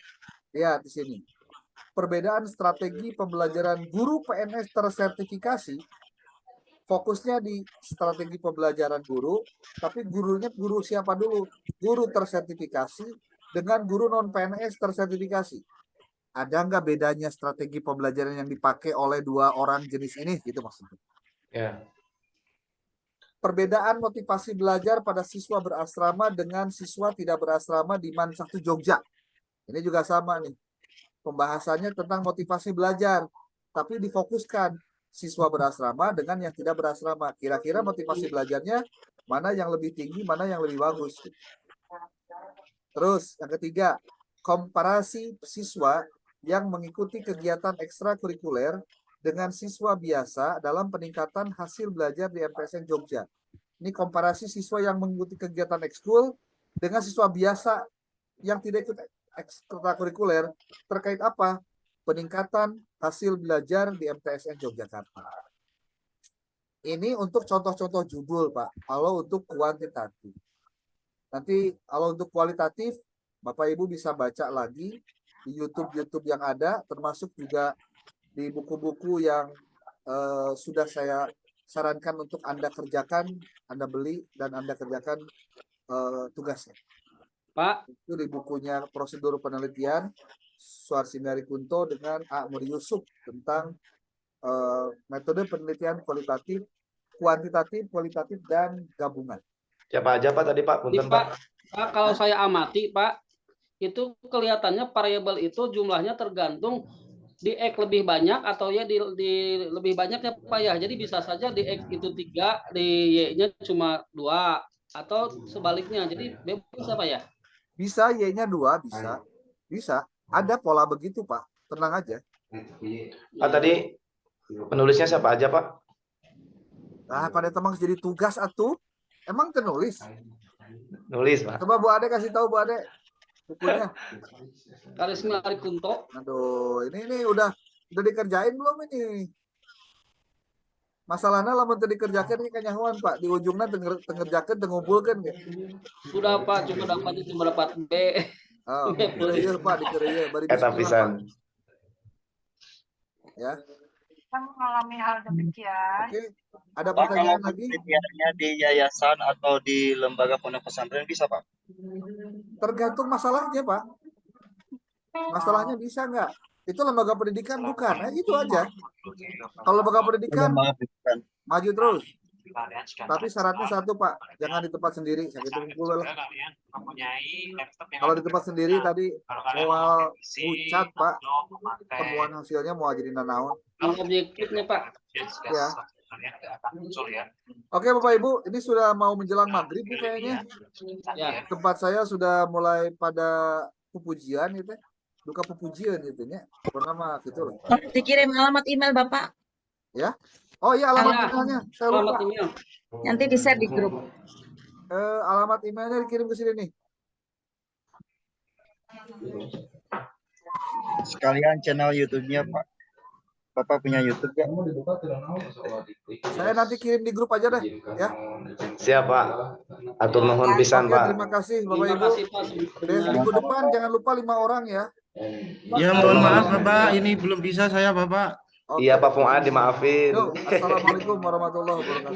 Lihat di sini. Perbedaan strategi pembelajaran guru PNS tersertifikasi. Fokusnya di strategi pembelajaran guru, tapi gurunya guru siapa dulu? Guru tersertifikasi dengan guru non-PNS tersertifikasi. Ada nggak bedanya strategi pembelajaran yang dipakai oleh 2 orang jenis ini? Gitu maksudnya. Ya. Perbedaan motivasi belajar pada siswa berasrama dengan siswa tidak berasrama di MAN 1 Jogja. Ini juga sama nih. Pembahasannya tentang motivasi belajar, tapi difokuskan siswa berasrama dengan yang tidak berasrama. Kira-kira motivasi belajarnya mana yang lebih tinggi, mana yang lebih bagus. Terus yang ketiga, komparasi siswa yang mengikuti kegiatan ekstrakurikuler dengan siswa biasa dalam peningkatan hasil belajar di MTSN Jogja. Ini komparasi siswa yang mengikuti kegiatan ekskul dengan siswa biasa yang tidak ikut ekstrakurikuler terkait apa? Peningkatan hasil belajar di MTSN Yogyakarta. Ini untuk contoh-contoh judul, Pak. Kalau untuk kuantitatif. Nanti kalau untuk kualitatif, Bapak Ibu bisa baca lagi di YouTube yang ada, termasuk juga di buku-buku yang sudah saya sarankan untuk Anda kerjakan, Anda beli, dan Anda kerjakan tugasnya. Pak. Itu di bukunya Prosedur Penelitian, Suarsingari Kunto dengan A. Muri Yusuf tentang metode penelitian kualitatif, kuantitatif, kualitatif, dan gabungan. Siapa aja Pak tadi Pak? Punten Pak. Pak, kalau saya amati Pak, itu kelihatannya variabel itu jumlahnya tergantung di X lebih banyak atau ya di lebih banyak ya Pak ya. Jadi bisa saja di X itu 3, di Y-nya cuma 2 atau sebaliknya. Jadi bebas apa ya? Bisa Y-nya 2, bisa. Bisa. Ada pola begitu, Pak. Tenang aja. Pak tadi penulisnya siapa aja, Pak? Nah, pada teman jadi tugas atuh. Emang penulis? Nulis, Pak. Coba Bu Ade kasih tahu Bu Ade bukunya. Karisma Arikunto. Aduh, ini udah dikerjain belum ini? Masalahnya lamun teu dikerjakeun ini kanyahoan, Pak. Di ujungnya tengerjakeun, tengumpulkeun ge. Sudah Pak, cuma dapat B. Oh, dikeureuyeuh Pak, dikeureuyeuh bari Eta pisan. Ya. Kita mengalami hal demikian. Oke. Ada pertanyaan lagi? Penelitiannya di yayasan atau di lembaga pondok pesantren bisa, Pak? Tergantung masalahnya, Pak. Masalahnya bisa nggak? Itu lembaga pendidikan bukan? Itu aja. Kalau lembaga pendidikan maju terus. Tapi syaratnya satu, Pak. Jangan di tempat sendiri. Sakit kumpul lah. Kalau di tempat sendiri tadi soal ucat, Pak. Temuan hasilnya mau jadi nanaon. Objektifnya Pak. Ya. Oke Bapak Ibu, ini sudah mau menjelang maghrib nih kayaknya. Ya. Tempat saya sudah mulai pada pupujian gitu. Duka pupujian gitu nya. Pernah gitu loh. Dikirim alamat email Bapak. Ya. Oh iya alamat emailnya. Saya lupa. Alamat email. Nanti di-share di grup. Alamat emailnya dikirim ke sini nih. Sekalian channel YouTube-nya, Pak. Bapak punya YouTube ya? Saya nanti kirim di grup aja deh, ya. Siap Pak. Atur nuhun pisan Oke, Pak. terima kasih Bapak Terima Ibu. kasih Pak. Minggu depan jangan lupa 5 orang ya. Ya mohon maaf Bapak, ini belum bisa saya Bapak. Oke. Iya Pak Fuad dimaafin. Yuk, assalamualaikum warahmatullahi wabarakatuh.